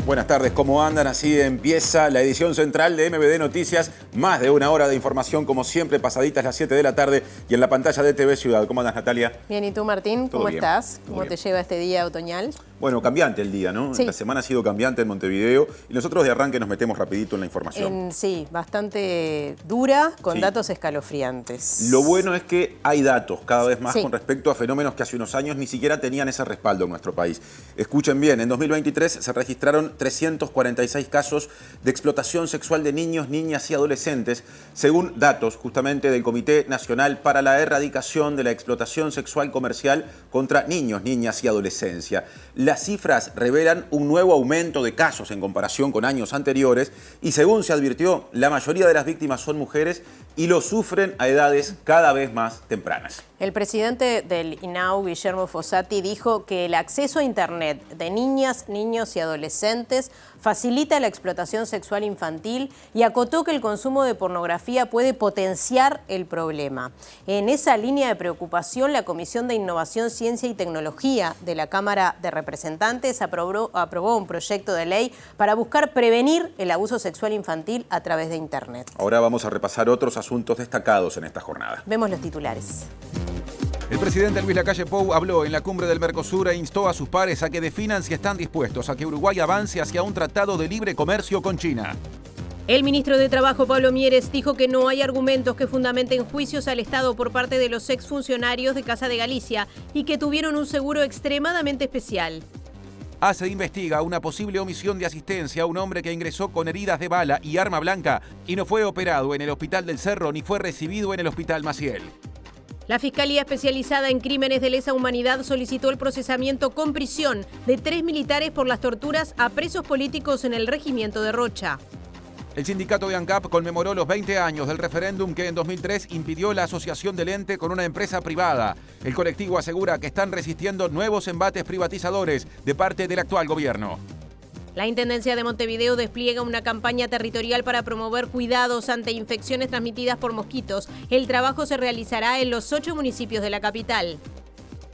Buenas tardes, ¿cómo andan? Así empieza la edición central de MBD Noticias. Más de una hora de información, como siempre, pasaditas las 7 de la tarde y en la pantalla de TV Ciudad. ¿Cómo andas, Natalia? Bien, ¿y tú, Martín? ¿Cómo estás? ¿Cómo te lleva este día otoñal? Bueno, cambiante el día, ¿no? Sí. La semana ha sido cambiante en Montevideo y nosotros de arranque nos metemos rapidito en la información. Sí, bastante dura, con Sí. datos escalofriantes. Lo bueno es que hay datos cada vez más Sí. con respecto a fenómenos que hace unos años ni siquiera tenían ese respaldo en nuestro país. Escuchen bien, en 2023 se registraron 346 casos de explotación sexual de niños, niñas y adolescentes, según datos justamente del Comité Nacional para la Erradicación de la Explotación Sexual Comercial contra Niños, Niñas y Adolescencia. Las cifras revelan un nuevo aumento de casos en comparación con años anteriores y, según se advirtió, la mayoría de las víctimas son mujeres y lo sufren a edades cada vez más tempranas. El presidente del INAU, Guillermo Fossati, dijo que el acceso a Internet de niñas, niños y adolescentes facilita la explotación sexual infantil y acotó que el consumo de pornografía puede potenciar el problema. En esa línea de preocupación, la Comisión de Innovación, Ciencia y Tecnología de la Cámara de Representantes aprobó un proyecto de ley para buscar prevenir el abuso sexual infantil a través de Internet. Ahora vamos a repasar otros asuntos destacados en esta jornada. Vemos los titulares. El presidente Luis Lacalle Pou habló en la cumbre del Mercosur e instó a sus pares a que definan si están dispuestos a que Uruguay avance hacia un tratado de libre comercio con China. El ministro de Trabajo, Pablo Mieres, dijo que no hay argumentos que fundamenten juicios al Estado por parte de los exfuncionarios de Casa de Galicia y que tuvieron un seguro extremadamente especial. ACE investiga una posible omisión de asistencia a un hombre que ingresó con heridas de bala y arma blanca y no fue operado en el Hospital del Cerro ni fue recibido en el Hospital Maciel. La Fiscalía Especializada en Crímenes de Lesa Humanidad solicitó el procesamiento con prisión de 3 militares por las torturas a presos políticos en el regimiento de Rocha. El sindicato de ANCAP conmemoró los 20 años del referéndum que en 2003 impidió la asociación del ente con una empresa privada. El colectivo asegura que están resistiendo nuevos embates privatizadores de parte del actual gobierno. La Intendencia de Montevideo despliega una campaña territorial para promover cuidados ante infecciones transmitidas por mosquitos. El trabajo se realizará en los 8 municipios de la capital.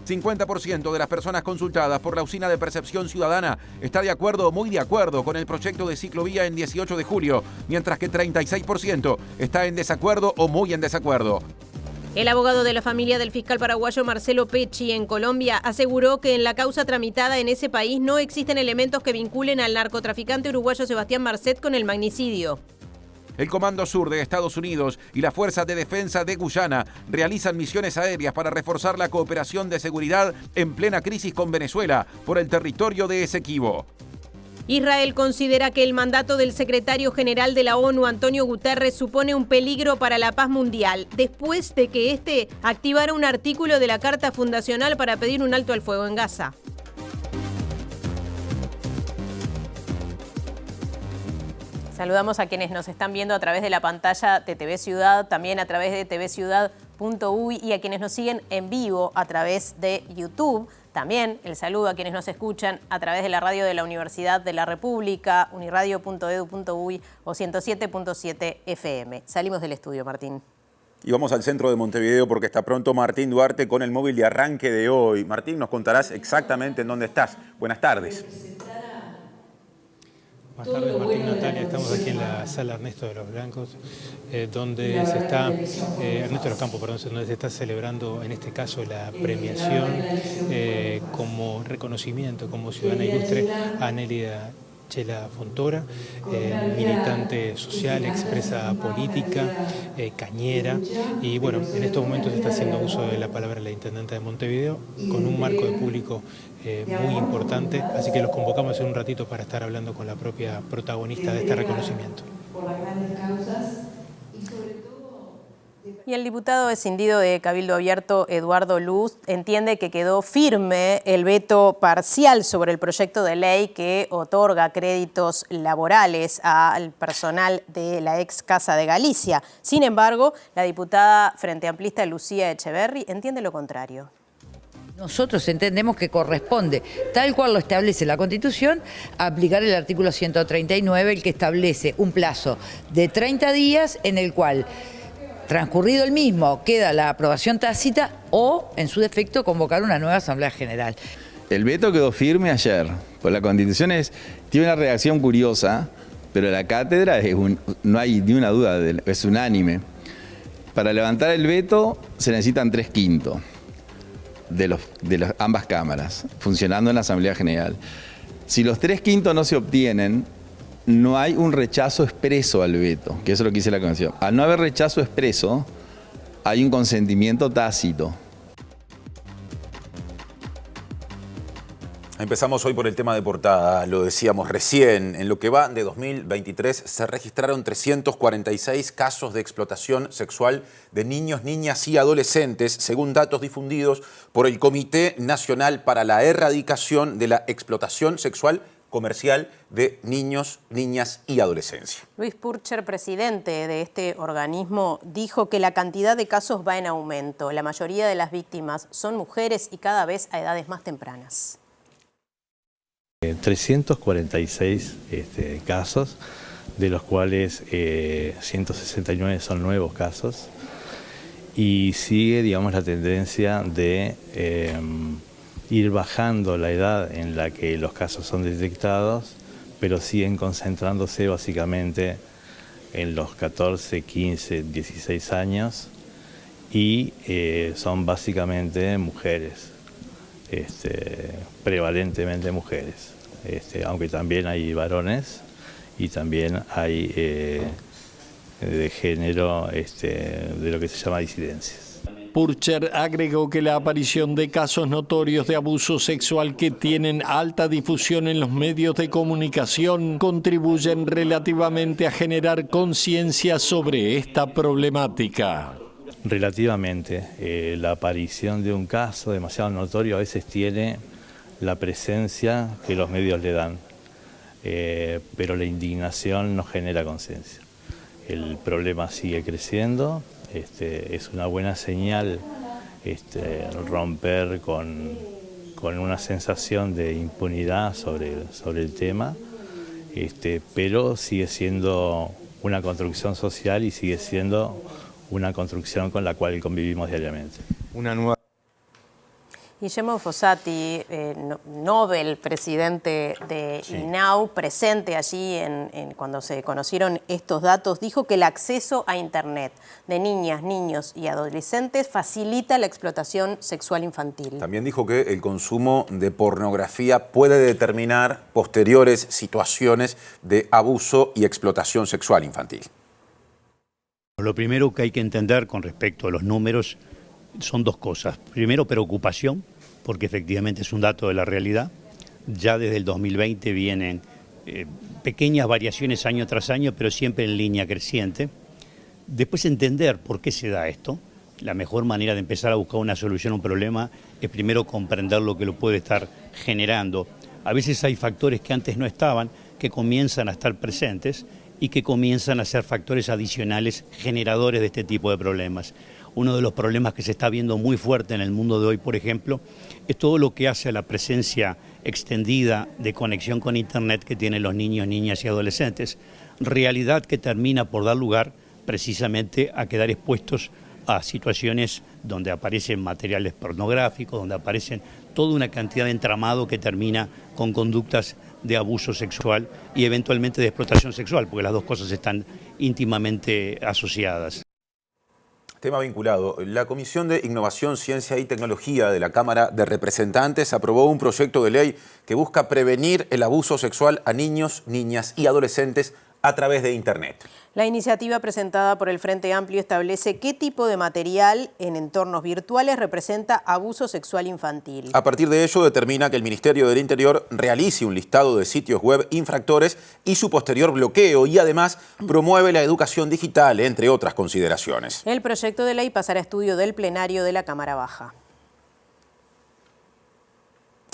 50% de las personas consultadas por la Usina de Percepción Ciudadana está de acuerdo o muy de acuerdo con el proyecto de ciclovía en 18 de julio, mientras que 36% está en desacuerdo o muy en desacuerdo. El abogado de la familia del fiscal paraguayo Marcelo Pecci en Colombia aseguró que en la causa tramitada en ese país no existen elementos que vinculen al narcotraficante uruguayo Sebastián Marcet con el magnicidio. El Comando Sur de Estados Unidos y la Fuerza de Defensa de Guyana realizan misiones aéreas para reforzar la cooperación de seguridad en plena crisis con Venezuela por el territorio de Esequibo. Israel considera que el mandato del secretario general de la ONU, Antonio Guterres, supone un peligro para la paz mundial, después de que este activara un artículo de la Carta Fundacional para pedir un alto al fuego en Gaza. Saludamos a quienes nos están viendo a través de la pantalla de TV Ciudad, también a través de tvciudad.uy y a quienes nos siguen en vivo a través de YouTube. También el saludo a quienes nos escuchan a través de la radio de la Universidad de la República, uniradio.edu.uy o 107.7 FM. Salimos del estudio, Martín. Y vamos al centro de Montevideo porque está pronto Martín Duarte con el móvil de arranque de hoy. Martín, nos contarás exactamente en dónde estás. Buenas tardes. Buenas tardes, Martín, Natalia. Estamos aquí en la sala Ernesto de los Blancos, donde se está, Ernesto de los Campos, perdón, donde se está celebrando en este caso la premiación como reconocimiento como ciudadana ilustre a Nélida Chela Fontora, militante social, expresa política, cañera, y bueno, en estos momentos se está haciendo uso de la palabra la intendenta de Montevideo con un marco de público muy importante, así que los convocamos en un ratito para estar hablando con la propia protagonista de este reconocimiento. Y el diputado escindido de Cabildo Abierto, Eduardo Luz, entiende que quedó firme el veto parcial sobre el proyecto de ley que otorga créditos laborales al personal de la ex Casa de Galicia. Sin embargo, la diputada Frente Amplista Lucía Echeverri entiende lo contrario. Nosotros entendemos que corresponde, tal cual lo establece la Constitución, aplicar el artículo 139, el que establece un plazo de 30 días en el cual, transcurrido el mismo, queda la aprobación tácita o, en su defecto, convocar una nueva Asamblea General. El veto quedó firme ayer, Pues la Constitución tiene una redacción curiosa, pero la cátedra no hay ni una duda, es unánime. Para levantar el veto se necesitan 3/5 de ambas cámaras, funcionando en la Asamblea General. Si los 3/5 no se obtienen, no hay un rechazo expreso al veto, que eso es lo que dice la Constitución. Al no haber rechazo expreso, hay un consentimiento tácito. Empezamos hoy por el tema de portada, lo decíamos recién. En lo que va de 2023 se registraron 346 casos de explotación sexual de niños, niñas y adolescentes, según datos difundidos por el Comité Nacional para la Erradicación de la Explotación Sexual Comercial de Niños, Niñas y Adolescencia. Luis Purcher, presidente de este organismo, dijo que la cantidad de casos va en aumento. La mayoría de las víctimas son mujeres y cada vez a edades más tempranas. 346 casos, de los cuales 169 son nuevos casos, y sigue, digamos, la tendencia de ir bajando la edad en la que los casos son detectados, pero siguen concentrándose básicamente en los 14, 15, 16 años, y son básicamente mujeres. Prevalentemente mujeres, aunque también hay varones y también hay de género, de lo que se llama disidencias. Purcher agregó que la aparición de casos notorios de abuso sexual que tienen alta difusión en los medios de comunicación contribuyen relativamente a generar conciencia sobre esta problemática. Relativamente, la aparición de un caso demasiado notorio a veces tiene la presencia que los medios le dan, pero la indignación no genera conciencia. El problema sigue creciendo, es una buena señal romper con una sensación de impunidad sobre el tema, pero sigue siendo una construcción social y sigue siendo una construcción con la cual convivimos diariamente. Guillermo Fossati, Nobel, presidente de INAU, presente allí cuando se conocieron estos datos, dijo que el acceso a Internet de niñas, niños y adolescentes facilita la explotación sexual infantil. También dijo que el consumo de pornografía puede determinar posteriores situaciones de abuso y explotación sexual infantil. Lo primero que hay que entender con respecto a los números son dos cosas. Primero, preocupación, porque efectivamente es un dato de la realidad. Ya desde el 2020 vienen pequeñas variaciones año tras año, pero siempre en línea creciente. Después, entender por qué se da esto. La mejor manera de empezar a buscar una solución a un problema es primero comprender lo que lo puede estar generando. A veces hay factores que antes no estaban, que comienzan a estar presentes y que comienzan a ser factores adicionales generadores de este tipo de problemas. Uno de los problemas que se está viendo muy fuerte en el mundo de hoy, por ejemplo, es todo lo que hace a la presencia extendida de conexión con Internet que tienen los niños, niñas y adolescentes. Realidad que termina por dar lugar precisamente a quedar expuestos a situaciones donde aparecen materiales pornográficos, donde aparecen toda una cantidad de entramado que termina con conductas de abuso sexual y eventualmente de explotación sexual, porque las dos cosas están íntimamente asociadas. Tema vinculado. La Comisión de Innovación, Ciencia y Tecnología de la Cámara de Representantes aprobó un proyecto de ley que busca prevenir el abuso sexual a niños, niñas y adolescentes a través de Internet. La iniciativa presentada por el Frente Amplio establece qué tipo de material en entornos virtuales representa abuso sexual infantil. A partir de ello determina que el Ministerio del Interior realice un listado de sitios web infractores y su posterior bloqueo y además promueve la educación digital, entre otras consideraciones. El proyecto de ley pasará a estudio del plenario de la Cámara Baja.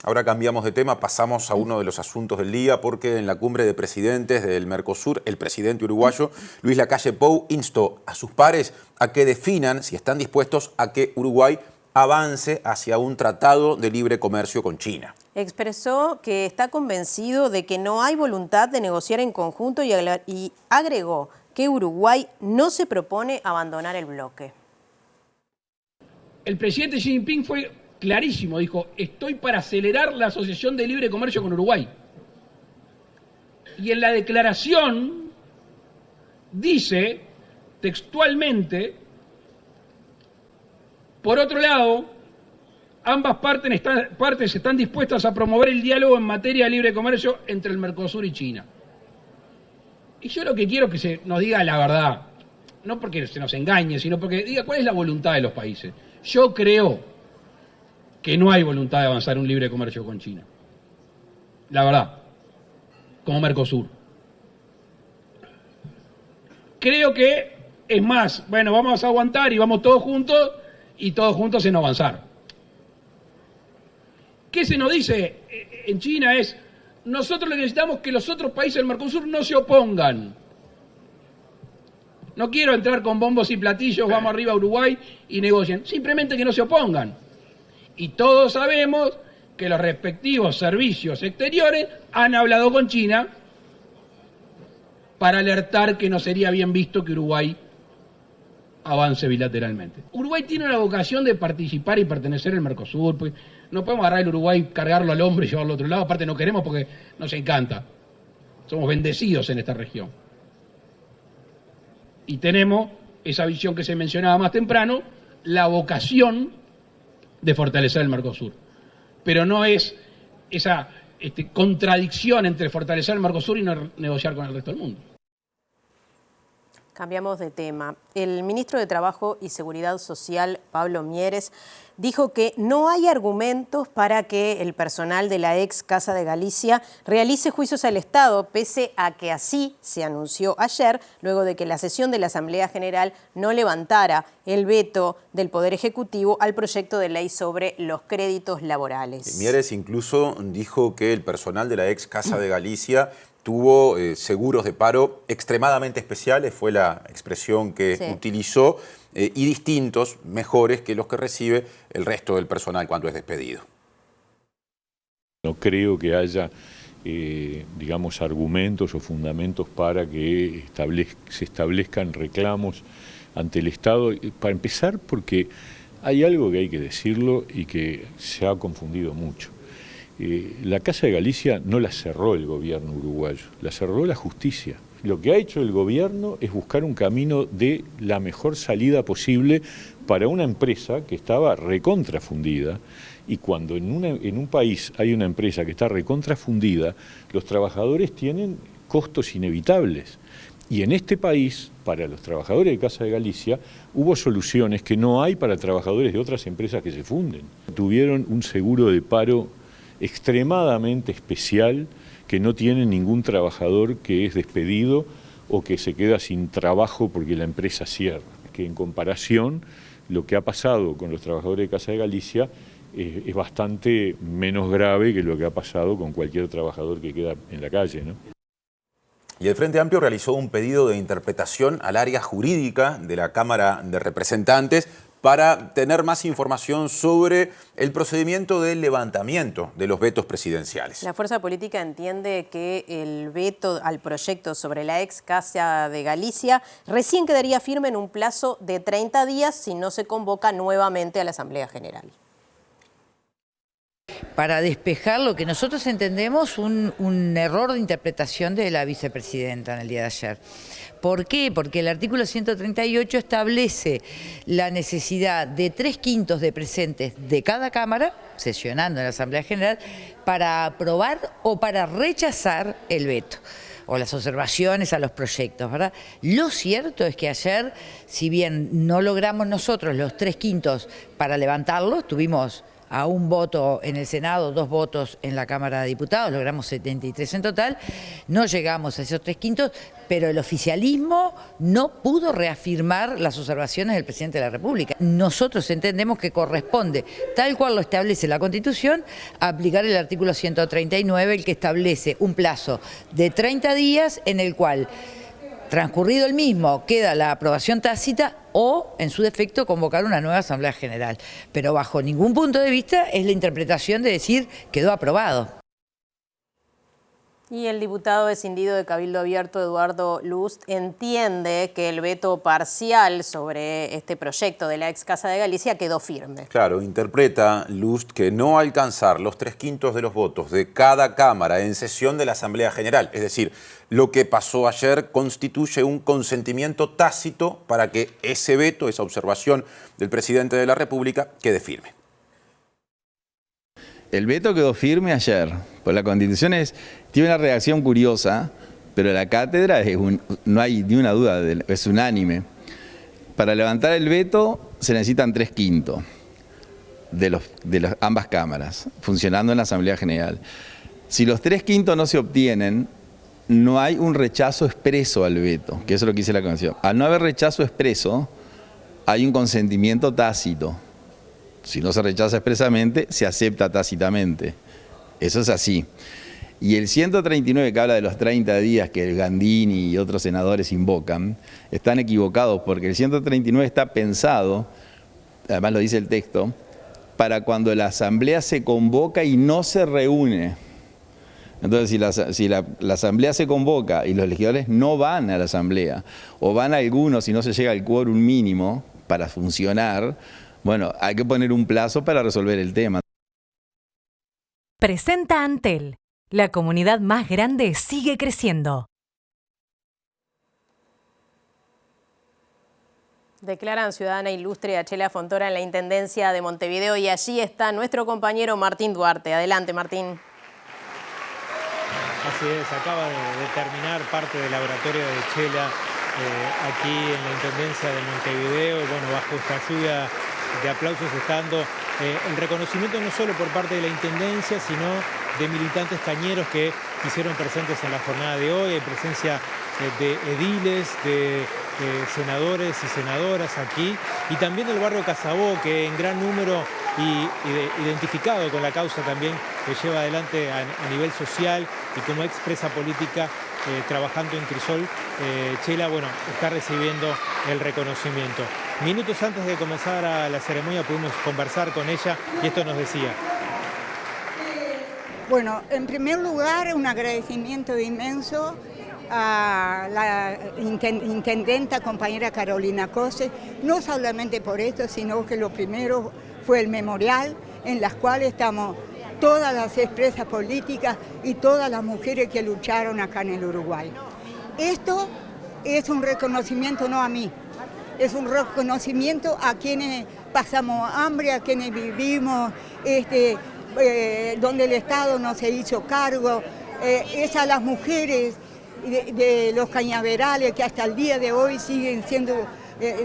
Ahora cambiamos de tema, pasamos a uno de los asuntos del día porque en la cumbre de presidentes del Mercosur, el presidente uruguayo Luis Lacalle Pou instó a sus pares a que definan si están dispuestos a que Uruguay avance hacia un tratado de libre comercio con China. Expresó que está convencido de que no hay voluntad de negociar en conjunto y agregó que Uruguay no se propone abandonar el bloque. El presidente Xi Jinping fue clarísimo, dijo, estoy para acelerar la asociación de libre comercio con Uruguay. Y en la declaración dice textualmente, por otro lado, ambas partes están dispuestas a promover el diálogo en materia de libre comercio entre el Mercosur y China. Y yo lo que quiero es que se nos diga la verdad, no porque se nos engañe, sino porque diga cuál es la voluntad de los países. Yo creo que no hay voluntad de avanzar un libre comercio con China. La verdad, como Mercosur. Creo que es más, bueno, vamos a aguantar y vamos todos juntos en avanzar. ¿Qué se nos dice en China? Es, nosotros necesitamos que los otros países del Mercosur no se opongan. No quiero entrar con bombos y platillos, vamos arriba a Uruguay y negocien. Simplemente que no se opongan. Y todos sabemos que los respectivos servicios exteriores han hablado con China para alertar que no sería bien visto que Uruguay avance bilateralmente. Uruguay tiene una vocación de participar y pertenecer al Mercosur, pues no podemos agarrar el Uruguay, cargarlo al hombro y llevarlo al otro lado, aparte no queremos porque nos encanta. Somos bendecidos en esta región. Y tenemos esa visión que se mencionaba más temprano, la vocación de fortalecer el Mercosur. Pero no es esa contradicción entre fortalecer el Mercosur y no negociar con el resto del mundo. Cambiamos de tema. El ministro de Trabajo y Seguridad Social, Pablo Mieres, dijo que no hay argumentos para que el personal de la ex Casa de Galicia realice juicios al Estado, pese a que así se anunció ayer, luego de que la sesión de la Asamblea General no levantara el veto del Poder Ejecutivo al proyecto de ley sobre los créditos laborales. Mieres incluso dijo que el personal de la ex Casa de Galicia tuvo seguros de paro extremadamente especiales, fue la expresión que utilizó, y distintos, mejores que los que recibe el resto del personal cuando es despedido. No creo que haya, digamos, argumentos o fundamentos para que se establezcan reclamos ante el Estado. Para empezar, porque hay algo que hay que decirlo y que se ha confundido mucho. La Casa de Galicia no la cerró el gobierno uruguayo, la cerró la justicia. Lo que ha hecho el gobierno es buscar un camino de la mejor salida posible para una empresa que estaba recontrafundida, y cuando en un país hay una empresa que está recontrafundida, los trabajadores tienen costos inevitables. Y en este país, para los trabajadores de Casa de Galicia, hubo soluciones que no hay para trabajadores de otras empresas que se funden. Tuvieron un seguro de paro extremadamente especial que no tiene ningún trabajador que es despedido o que se queda sin trabajo porque la empresa cierra. Que en comparación, lo que ha pasado con los trabajadores de Casa de Galicia es bastante menos grave que lo que ha pasado con cualquier trabajador que queda en la calle, ¿no? Y el Frente Amplio realizó un pedido de interpretación al área jurídica de la Cámara de Representantes para tener más información sobre el procedimiento del levantamiento de los vetos presidenciales. La fuerza política entiende que el veto al proyecto sobre la ex Casa de Galicia recién quedaría firme en un plazo de 30 días si no se convoca nuevamente a la Asamblea General. Para despejar lo que nosotros entendemos un error de interpretación de la vicepresidenta en el día de ayer. ¿Por qué? Porque el artículo 138 establece la necesidad de 3/5 de presentes de cada Cámara, sesionando en la Asamblea General, para aprobar o para rechazar el veto o las observaciones a los proyectos, ¿verdad? Lo cierto es que ayer, si bien no logramos nosotros los 3/5 para levantarlos, tuvimos a un voto en el Senado, 2 votos en la Cámara de Diputados, logramos 73 en total, no llegamos a esos 3/5, pero el oficialismo no pudo reafirmar las observaciones del presidente de la República. Nosotros entendemos que corresponde, tal cual lo establece la Constitución, aplicar el artículo 139, el que establece un plazo de 30 días en el cual, transcurrido el mismo, queda la aprobación tácita o, en su defecto, convocar una nueva Asamblea General. Pero bajo ningún punto de vista es la interpretación de decir quedó aprobado. Y el diputado escindido de Cabildo Abierto, Eduardo Lust, entiende que el veto parcial sobre este proyecto de la ex Casa de Galicia quedó firme. Claro, interpreta Lust que no alcanzar los 3/5 de los votos de cada Cámara en sesión de la Asamblea General, es decir, lo que pasó ayer constituye un consentimiento tácito para que ese veto, esa observación del presidente de la República, quede firme. El veto quedó firme ayer, pues la Constitución tiene una redacción curiosa, pero la cátedra no hay ni una duda, es unánime. Para levantar el veto se necesitan 3/5 de ambas cámaras, funcionando en la Asamblea General. Si los 3/5 no se obtienen, no hay un rechazo expreso al veto, que eso es lo que dice la Constitución. Al no haber rechazo expreso, hay un consentimiento tácito. Si no se rechaza expresamente, se acepta tácitamente. Eso es así. Y el 139 que habla de los 30 días que el Gandini y otros senadores invocan, están equivocados porque el 139 está pensado, además lo dice el texto, para cuando la Asamblea se convoca y no se reúne. Entonces, si la Asamblea se convoca y los legisladores no van a la Asamblea, o van algunos y no se llega al quórum mínimo para funcionar, bueno, hay que poner un plazo para resolver el tema. Presenta Antel. La comunidad más grande sigue creciendo. Declaran ciudadana ilustre a Chela Fontora en la Intendencia de Montevideo y allí está nuestro compañero Martín Duarte. Adelante, Martín. Así es, acaba de terminar parte del laboratorio de Chela aquí en la Intendencia de Montevideo. Y bueno, bajo esta lluvia de aplausos está dando el reconocimiento no solo por parte de la Intendencia, sino de militantes cañeros que hicieron presentes en la jornada de hoy. Hay presencia de ediles, de senadores y senadoras aquí, y también del barrio Casabó, que en gran número y identificado con la causa también que lleva adelante a nivel social y como expresa política trabajando en Crisol. Chela, bueno, está recibiendo el reconocimiento. Minutos antes de comenzar la ceremonia pudimos conversar con ella y esto nos decía. Bueno, en primer lugar, un agradecimiento inmenso a la intendenta compañera Carolina Cose, no solamente por esto, sino que lo primero fue el memorial en las cuales estamos todas las expresas políticas y todas las mujeres que lucharon acá en el Uruguay. Esto es un reconocimiento no a mí, es un reconocimiento a quienes pasamos hambre, a quienes vivimos donde el Estado no se hizo cargo, es a las mujeres de los cañaverales que hasta el día de hoy siguen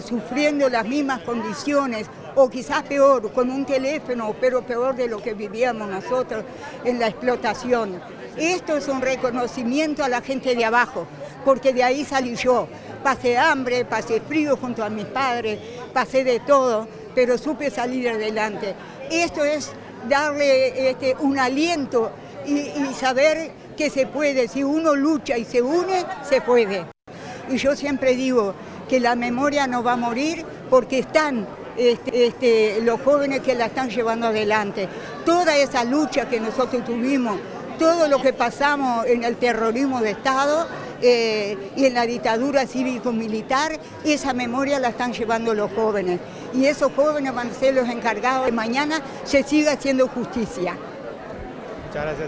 sufriendo las mismas condiciones, o quizás peor, con un teléfono, pero peor de lo que vivíamos nosotros en la explotación. Esto es un reconocimiento a la gente de abajo, porque de ahí salí yo. Pasé hambre, pasé frío junto a mis padres, pasé de todo, pero supe salir adelante. Esto es darle un aliento y saber que se puede, si uno lucha y se une, se puede. Y yo siempre digo que la memoria no va a morir porque están los jóvenes que la están llevando adelante. Toda esa lucha que nosotros tuvimos, todo lo que pasamos en el terrorismo de Estado y en la dictadura cívico-militar, esa memoria la están llevando los jóvenes. Y esos jóvenes van a ser los encargados de mañana se siga haciendo justicia. Muchas gracias.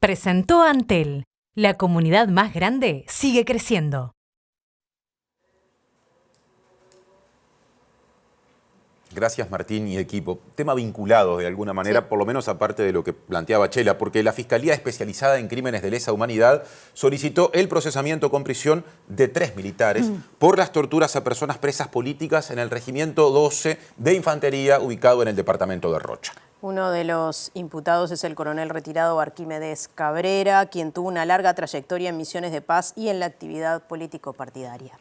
Presentó Antel. La comunidad más grande sigue creciendo. Gracias, Martín y equipo. Tema vinculado de alguna manera, sí, por lo menos aparte de lo que planteaba Chela, porque la Fiscalía Especializada en Crímenes de Lesa Humanidad solicitó el procesamiento con prisión de 3 militares por las torturas a personas presas políticas en el Regimiento 12 de Infantería ubicado en el departamento de Rocha. Uno de los imputados es el coronel retirado Arquímedes Cabrera, quien tuvo una larga trayectoria en misiones de paz y en la actividad político-partidaria.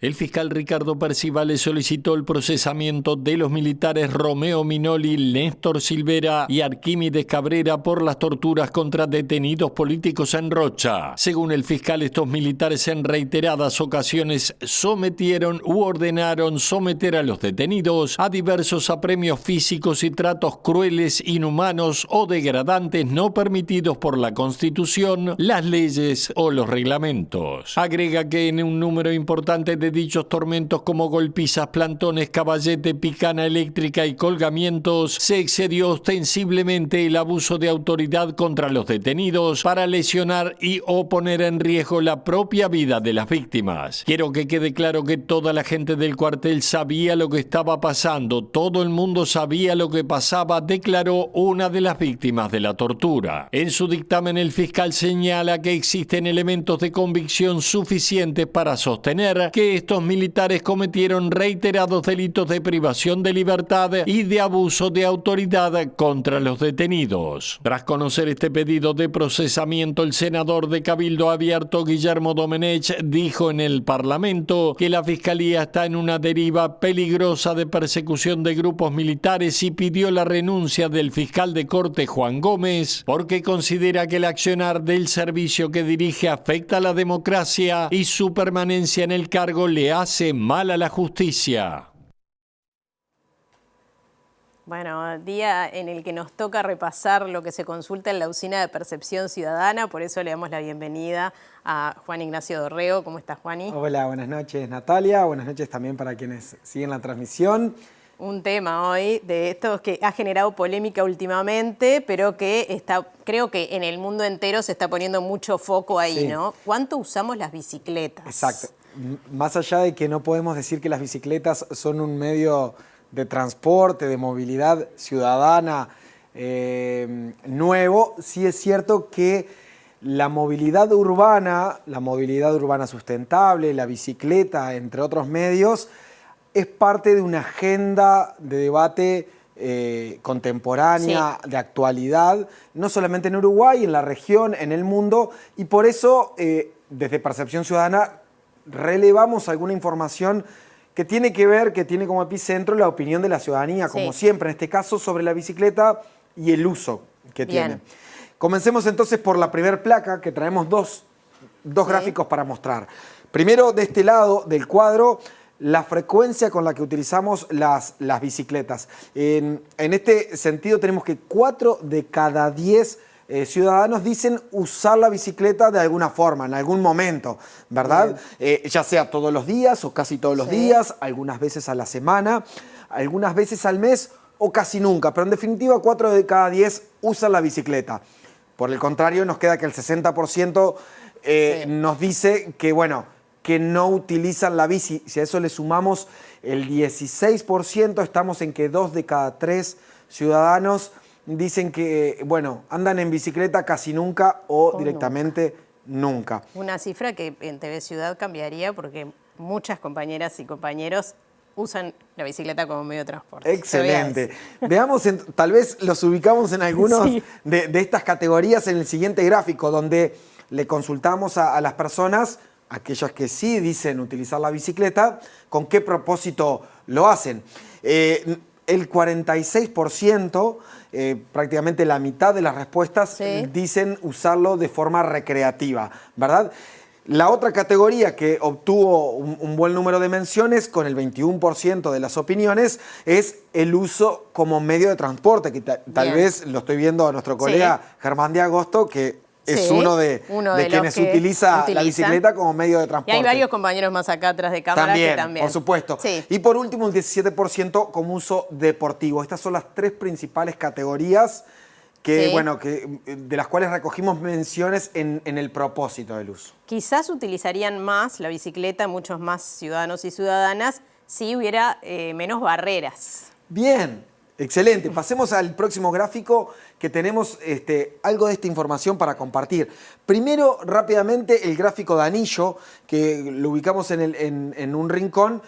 El fiscal Ricardo Percivale solicitó el procesamiento de los militares Romeo Minoli, Néstor Silvera y Arquímedes Cabrera por las torturas contra detenidos políticos en Rocha. Según el fiscal, estos militares en reiteradas ocasiones sometieron u ordenaron someter a los detenidos a diversos apremios físicos y tratos crueles, inhumanos o degradantes no permitidos por la Constitución, las leyes o los reglamentos. Agrega que en un número importante de dichos tormentos como golpizas, plantones, caballete, picana eléctrica y colgamientos, se excedió ostensiblemente el abuso de autoridad contra los detenidos para lesionar y o poner en riesgo la propia vida de las víctimas. Quiero que quede claro que toda la gente del cuartel sabía lo que estaba pasando, todo el mundo sabía lo que pasaba, declaró una de las víctimas de la tortura. En su dictamen, el fiscal señala que existen elementos de convicción suficientes para sostener que estos militares cometieron reiterados delitos de privación de libertad y de abuso de autoridad contra los detenidos. Tras conocer este pedido de procesamiento, el senador de Cabildo Abierto, Guillermo Domenech, dijo en el Parlamento que la Fiscalía está en una deriva peligrosa de persecución de grupos militares y pidió la renuncia del fiscal de corte Juan Gómez porque considera que el accionar del servicio que dirige afecta a la democracia y su permanencia en el cargo le hace mal a la justicia. Bueno, día en el que nos toca repasar lo que se consulta en la Usina de Percepción Ciudadana, por eso le damos la bienvenida a Juan Ignacio Dorrego. ¿Cómo estás, Juani? Hola, buenas noches, Natalia. Buenas noches también para quienes siguen la transmisión. Un tema hoy de estos que ha generado polémica últimamente, pero que creo que en el mundo entero se está poniendo mucho foco ahí, sí. ¿No? ¿Cuánto usamos las bicicletas? Exacto. Más allá de que no podemos decir que las bicicletas son un medio de transporte, de movilidad ciudadana nuevo, sí es cierto que la movilidad urbana sustentable, la bicicleta, entre otros medios, es parte de una agenda de debate contemporánea, sí, de actualidad, no solamente en Uruguay, en la región, en el mundo, y por eso desde Percepción Ciudadana relevamos alguna información que tiene que ver, que tiene como epicentro la opinión de la ciudadanía, como sí, siempre, en este caso sobre la bicicleta y el uso que tiene. Comencemos entonces por la primera placa, que traemos dos gráficos para mostrar. Primero, de este lado del cuadro, la frecuencia con la que utilizamos las bicicletas. En este sentido tenemos que 4 de cada 10 ciudadanos dicen usar la bicicleta de alguna forma, en algún momento, ¿verdad? Ya sea todos los días o casi todos los días, algunas veces a la semana, algunas veces al mes o casi nunca, pero en definitiva 4 de cada 10 usan la bicicleta. Por el contrario, nos queda que el 60% nos dice que, bueno, que no utilizan la bici. Si a eso le sumamos el 16%, estamos en que 2 de cada 3 ciudadanos dicen que, bueno, andan en bicicleta casi nunca o directamente nunca. Una cifra que en TV Ciudad cambiaría porque muchas compañeras y compañeros usan la bicicleta como medio de transporte. Excelente. Veamos, tal vez los ubicamos en algunos de estas categorías en el siguiente gráfico, donde le consultamos a las personas, aquellas que sí dicen utilizar la bicicleta, con qué propósito lo hacen. El 46%, prácticamente la mitad de las respuestas, dicen usarlo de forma recreativa, ¿verdad? La otra categoría que obtuvo un buen número de menciones, con el 21% de las opiniones, es el uso como medio de transporte, que tal vez lo estoy viendo a nuestro colega Germán de Agosto, que es uno de quienes utiliza la bicicleta como medio de transporte. Y hay varios compañeros más acá atrás de cámara que también. Por supuesto. Sí. Y por último, un 17% como uso deportivo. Estas son las 3 principales categorías que, bueno, de las cuales recogimos menciones en el propósito del uso. Quizás utilizarían más la bicicleta muchos más ciudadanos y ciudadanas si hubiera menos barreras. Bien. Excelente. Pasemos al próximo gráfico, que tenemos algo de esta información para compartir. Primero, rápidamente, el gráfico de anillo, que lo ubicamos en un rincón.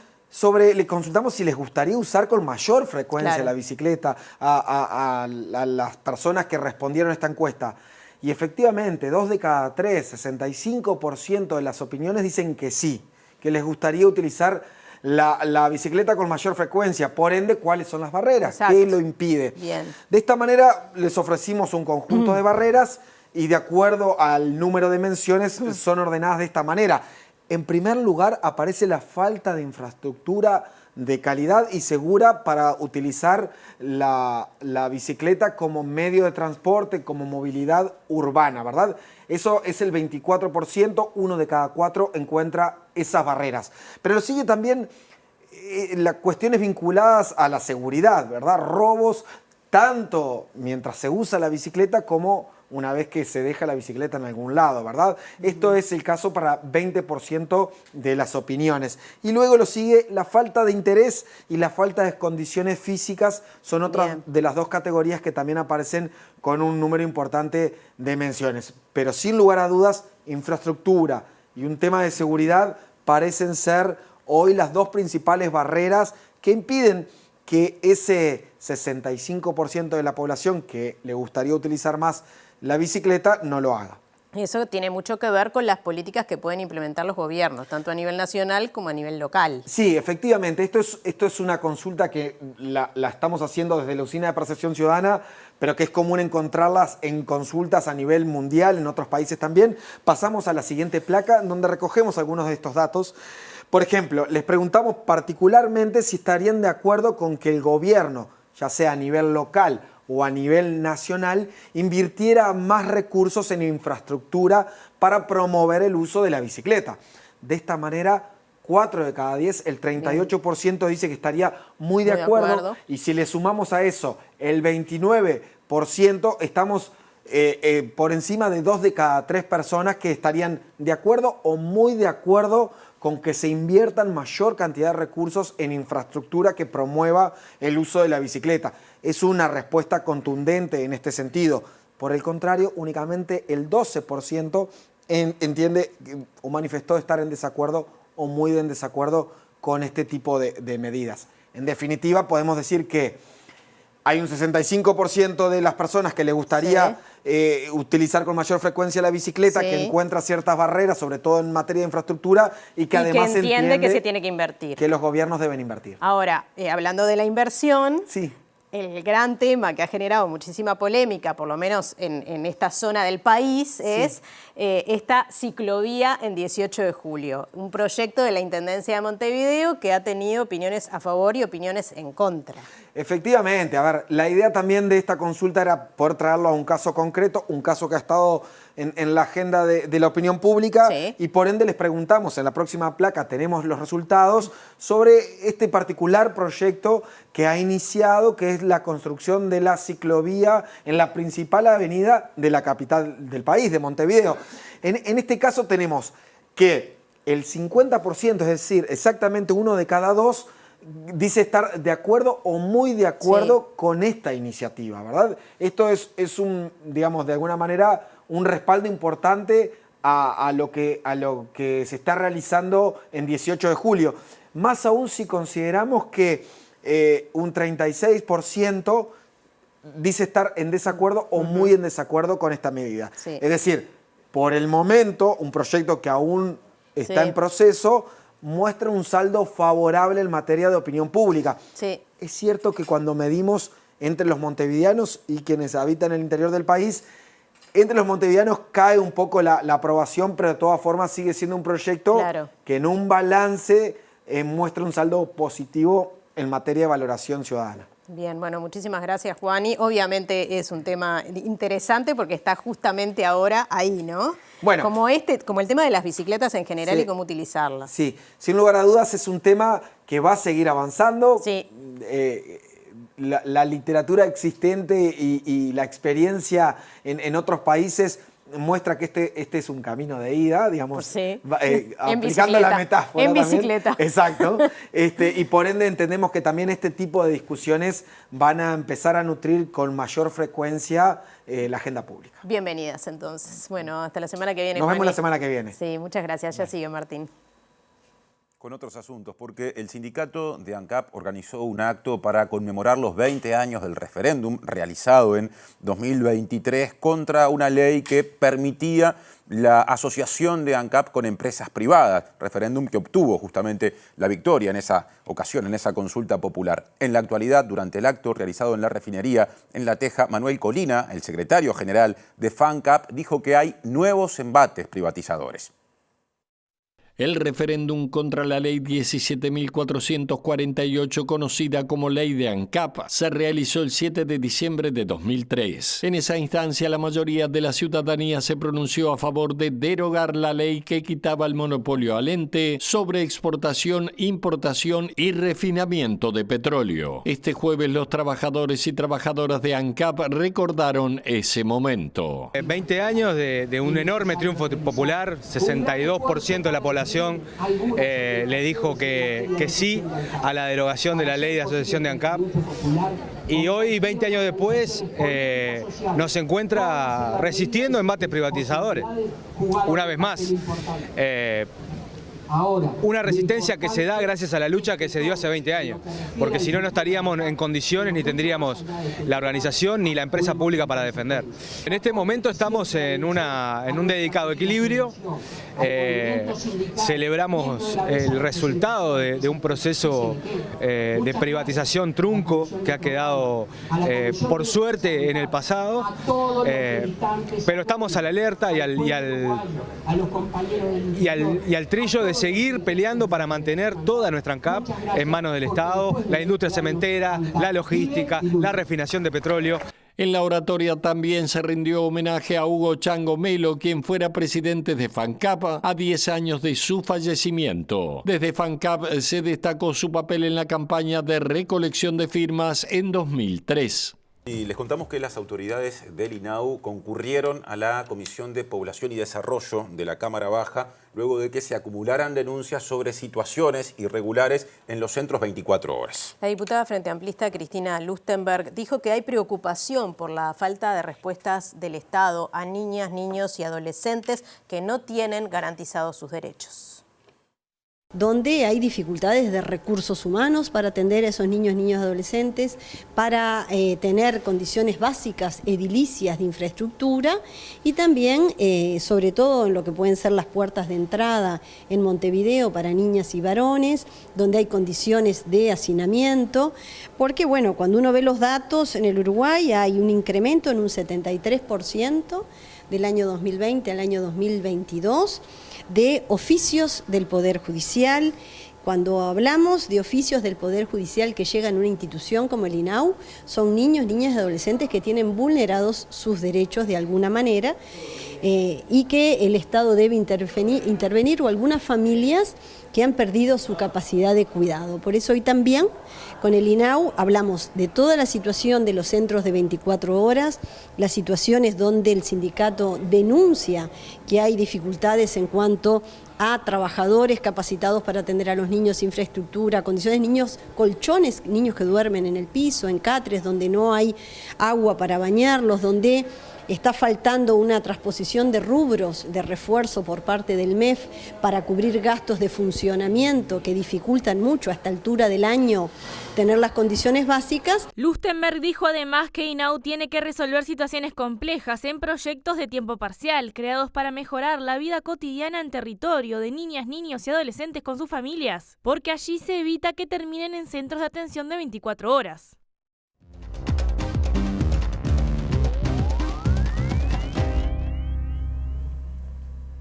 Le consultamos si les gustaría usar con mayor frecuencia la bicicleta a las personas que respondieron a esta encuesta. Y efectivamente, 2 de cada 3, 65% de las opiniones dicen que sí, que les gustaría utilizar la bicicleta con mayor frecuencia. Por ende, ¿cuáles son las barreras? Exacto. ¿Qué lo impide? Bien. De esta manera les ofrecimos un conjunto de barreras y de acuerdo al número de menciones son ordenadas de esta manera. En primer lugar aparece la falta de infraestructura de calidad y segura para utilizar la bicicleta como medio de transporte, como movilidad urbana, ¿verdad? Eso es el 24%, 1 de cada 4 encuentra esas barreras. Pero lo sigue también las cuestiones vinculadas a la seguridad, ¿verdad? Robos, tanto mientras se usa la bicicleta como una vez que se deja la bicicleta en algún lado, ¿verdad? Esto es el caso para 20% de las opiniones. Y luego lo sigue la falta de interés y la falta de condiciones físicas, son otras de las dos categorías que también aparecen con un número importante de menciones. Pero sin lugar a dudas, infraestructura y un tema de seguridad parecen ser hoy las dos principales barreras que impiden que ese 65% de la población que le gustaría utilizar más la bicicleta no lo haga. Y eso tiene mucho que ver con las políticas que pueden implementar los gobiernos, tanto a nivel nacional como a nivel local. Sí, efectivamente. Esto es una consulta que la estamos haciendo desde la Usina de Percepción Ciudadana, pero que es común encontrarlas en consultas a nivel mundial, en otros países también. Pasamos a la siguiente placa, donde recogemos algunos de estos datos. Por ejemplo, les preguntamos particularmente si estarían de acuerdo con que el gobierno, ya sea a nivel local o a nivel nacional, invirtiera más recursos en infraestructura para promover el uso de la bicicleta. De esta manera, 4 de cada 10, el 38% dice que estaría muy de acuerdo. Y si le sumamos a eso el 29%, estamos por encima de 2 de cada 3 personas que estarían de acuerdo o muy de acuerdo con que se inviertan mayor cantidad de recursos en infraestructura que promueva el uso de la bicicleta. Es una respuesta contundente en este sentido. Por el contrario, únicamente el 12% entiende o manifestó estar en desacuerdo o muy en desacuerdo con este tipo de medidas. En definitiva, podemos decir que hay un 65% de las personas que le gustaría utilizar con mayor frecuencia la bicicleta, que encuentra ciertas barreras, sobre todo en materia de infraestructura, y que además entiende que se tiene que invertir. Que los gobiernos deben invertir. Ahora, hablando de la inversión, el gran tema que ha generado muchísima polémica, por lo menos en esta zona del país, es esta ciclovía en 18 de julio. Un proyecto de la Intendencia de Montevideo que ha tenido opiniones a favor y opiniones en contra. Efectivamente, a ver, la idea también de esta consulta era poder traerlo a un caso concreto, un caso que ha estado en la agenda de la opinión pública, y por ende les preguntamos, en la próxima placa tenemos los resultados, sobre este particular proyecto que ha iniciado, que es la construcción de la ciclovía en la principal avenida de la capital del país, de Montevideo. En este caso tenemos que el 50%, es decir, exactamente 1 de cada 2, dice estar de acuerdo o muy de acuerdo con esta iniciativa, ¿verdad? Esto es un, digamos, de alguna manera, un respaldo importante a lo que se está realizando en 18 de julio. Más aún si consideramos que un 36% dice estar en desacuerdo o muy en desacuerdo con esta medida. Es decir, por el momento, un proyecto que aún está en proceso, muestra un saldo favorable en materia de opinión pública. Es cierto que cuando medimos entre los montevideanos y quienes habitan el interior del país, entre los montevideanos cae un poco la aprobación, pero de todas formas sigue siendo un proyecto que en un balance muestra un saldo positivo en materia de valoración ciudadana. Bien, bueno, muchísimas gracias, Juani. Obviamente es un tema interesante porque está justamente ahora ahí, ¿no? Bueno, como el tema de las bicicletas en general y cómo utilizarlas. Sí, sin lugar a dudas es un tema que va a seguir avanzando. La literatura existente y la experiencia en otros países muestra que este es un camino de ida, digamos, aplicando la metáfora. En bicicleta. Exacto. Y por ende entendemos que también este tipo de discusiones van a empezar a nutrir con mayor frecuencia la agenda pública. Bienvenidas entonces. Bueno, hasta la semana que viene. Nos vemos la semana que viene. Sí, muchas gracias. Ya sigue, Martín. Con otros asuntos, porque el sindicato de ANCAP organizó un acto para conmemorar los 20 años del referéndum realizado en 2023 contra una ley que permitía la asociación de ANCAP con empresas privadas, referéndum que obtuvo justamente la victoria en esa ocasión, en esa consulta popular. En la actualidad, durante el acto realizado en la refinería en La Teja, Manuel Colina, el secretario general de FANCAP, dijo que hay nuevos embates privatizadores. El referéndum contra la ley 17.448, conocida como ley de ANCAP, se realizó el 7 de diciembre de 2003. En esa instancia, la mayoría de la ciudadanía se pronunció a favor de derogar la ley que quitaba el monopolio al ente sobre exportación, importación y refinamiento de petróleo. Este jueves, los trabajadores y trabajadoras de ANCAP recordaron ese momento. 20 años de un enorme triunfo popular, 62% de la población le dijo que sí a la derogación de la ley de asociación de ANCAP, y hoy, 20 años después, nos encuentra resistiendo embates privatizadores, una vez más. Una resistencia que se da gracias a la lucha que se dio hace 20 años, porque si no, no estaríamos en condiciones ni tendríamos la organización ni la empresa pública para defender. En este momento estamos en un dedicado equilibrio. Celebramos el resultado de un proceso de privatización trunco que ha quedado, por suerte, en el pasado, pero estamos a la alerta y al trillo de seguir peleando para mantener toda nuestra ANCAP en manos del Estado, la industria cementera, la logística, la refinación de petróleo. En la oratoria también se rindió homenaje a Hugo Chango Melo, quien fuera presidente de FANCAP a 10 años de su fallecimiento. Desde FANCAP se destacó su papel en la campaña de recolección de firmas en 2003. Y les contamos que las autoridades del INAU concurrieron a la Comisión de Población y Desarrollo de la Cámara Baja luego de que se acumularan denuncias sobre situaciones irregulares en los centros 24 horas. La diputada Frente Amplista Cristina Lustenberg dijo que hay preocupación por la falta de respuestas del Estado a niñas, niños y adolescentes que no tienen garantizados sus derechos. Donde hay dificultades de recursos humanos para atender a esos niños, niñas y adolescentes, para tener condiciones básicas edilicias de infraestructura y también, sobre todo, en lo que pueden ser las puertas de entrada en Montevideo para niñas y varones, donde hay condiciones de hacinamiento, porque bueno, cuando uno ve los datos en el Uruguay hay un incremento en un 73% del año 2020 al año 2022, de oficios del Poder Judicial. Cuando hablamos de oficios del Poder Judicial que llegan a una institución como el INAU, son niños, niñas y adolescentes que tienen vulnerados sus derechos de alguna manera y que el Estado debe intervenir o algunas familias que han perdido su capacidad de cuidado. Por eso hoy también con el INAU hablamos de toda la situación de los centros de 24 horas, las situaciones donde el sindicato denuncia que hay dificultades en cuanto a trabajadores capacitados para atender a los niños, infraestructura, condiciones, niños, colchones, niños que duermen en el piso, en catres, donde no hay agua para bañarlos, donde está faltando una transposición de rubros de refuerzo por parte del MEF para cubrir gastos de funcionamiento que dificultan mucho a esta altura del año tener las condiciones básicas. Lustenberg dijo además que INAU tiene que resolver situaciones complejas en proyectos de tiempo parcial, creados para mejorar la vida cotidiana en territorio de niñas, niños y adolescentes con sus familias, porque allí se evita que terminen en centros de atención de 24 horas.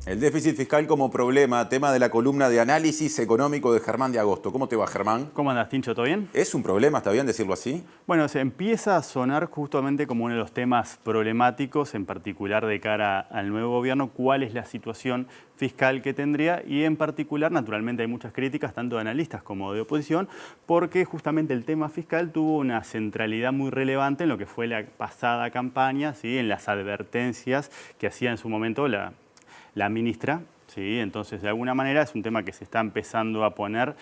El déficit fiscal como problema, tema de la columna de análisis económico de Germán de Agosto. ¿Cómo te va, Germán? ¿Cómo andas, Tincho? ¿Todo bien? ¿Es un problema, está bien decirlo así? Bueno, se empieza a sonar justamente como uno de los temas problemáticos, en particular de cara al nuevo gobierno, cuál es la situación fiscal que tendría y en particular, naturalmente, hay muchas críticas, tanto de analistas como de oposición, porque justamente el tema fiscal tuvo una centralidad muy relevante en lo que fue la pasada campaña, ¿sí? En las advertencias que hacía en su momento la ministra, ¿sí? Entonces, de alguna manera es un tema que se está empezando a poner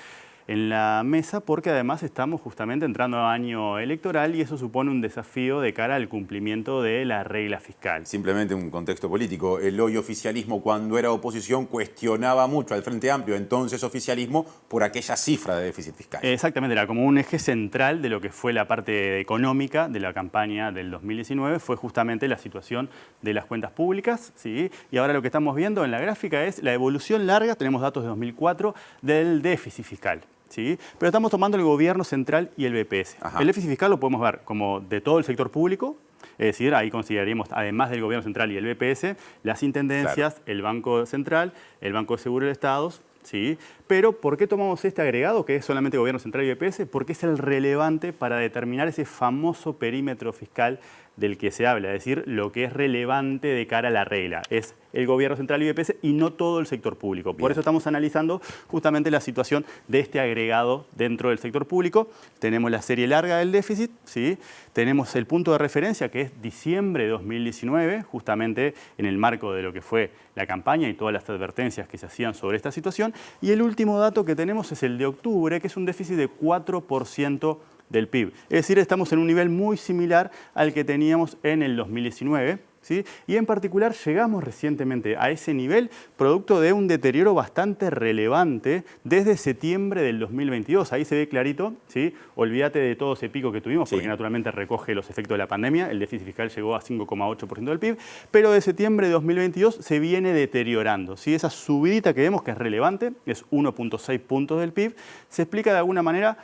en la mesa porque además estamos justamente entrando a año electoral y eso supone un desafío de cara al cumplimiento de la regla fiscal. Simplemente un contexto político. El hoy oficialismo, cuando era oposición, cuestionaba mucho al Frente Amplio, entonces oficialismo, por aquella cifra de déficit fiscal. Exactamente, era como un eje central de lo que fue la parte económica de la campaña del 2019, fue justamente la situación de las cuentas públicas, ¿sí? Y ahora lo que estamos viendo en la gráfica es la evolución larga, tenemos datos de 2004, del déficit fiscal. ¿Sí? Pero estamos tomando el gobierno central y el BPS. Ajá. El déficit fiscal lo podemos ver como de todo el sector público, es decir, ahí consideraríamos, además del gobierno central y el BPS, las intendencias, claro, el Banco Central, el Banco de Seguro del Estado, ¿sí? Pero, ¿por qué tomamos este agregado, que es solamente gobierno central y BPS? Porque es el relevante para determinar ese famoso perímetro fiscal del que se habla, es decir, lo que es relevante de cara a la regla. Es el gobierno central y BPS y no todo el sector público. Por eso estamos analizando justamente la situación de este agregado dentro del sector público. Tenemos la serie larga del déficit, ¿sí? Tenemos el punto de referencia que es diciembre de 2019, justamente en el marco de lo que fue la campaña y todas las advertencias que se hacían sobre esta situación. Y el último dato que tenemos es el de octubre, que es un déficit de 4% del PIB. Es decir, estamos en un nivel muy similar al que teníamos en el 2019, ¿sí? Y en particular llegamos recientemente a ese nivel producto de un deterioro bastante relevante desde septiembre del 2022. Ahí se ve clarito, ¿sí? Olvídate de todo ese pico que tuvimos, porque naturalmente recoge los efectos de la pandemia. El déficit fiscal llegó a 5,8% del PIB, pero de septiembre de 2022 se viene deteriorando, ¿sí? Esa subidita que vemos que es relevante, es 1,6 puntos del PIB, se explica de alguna manera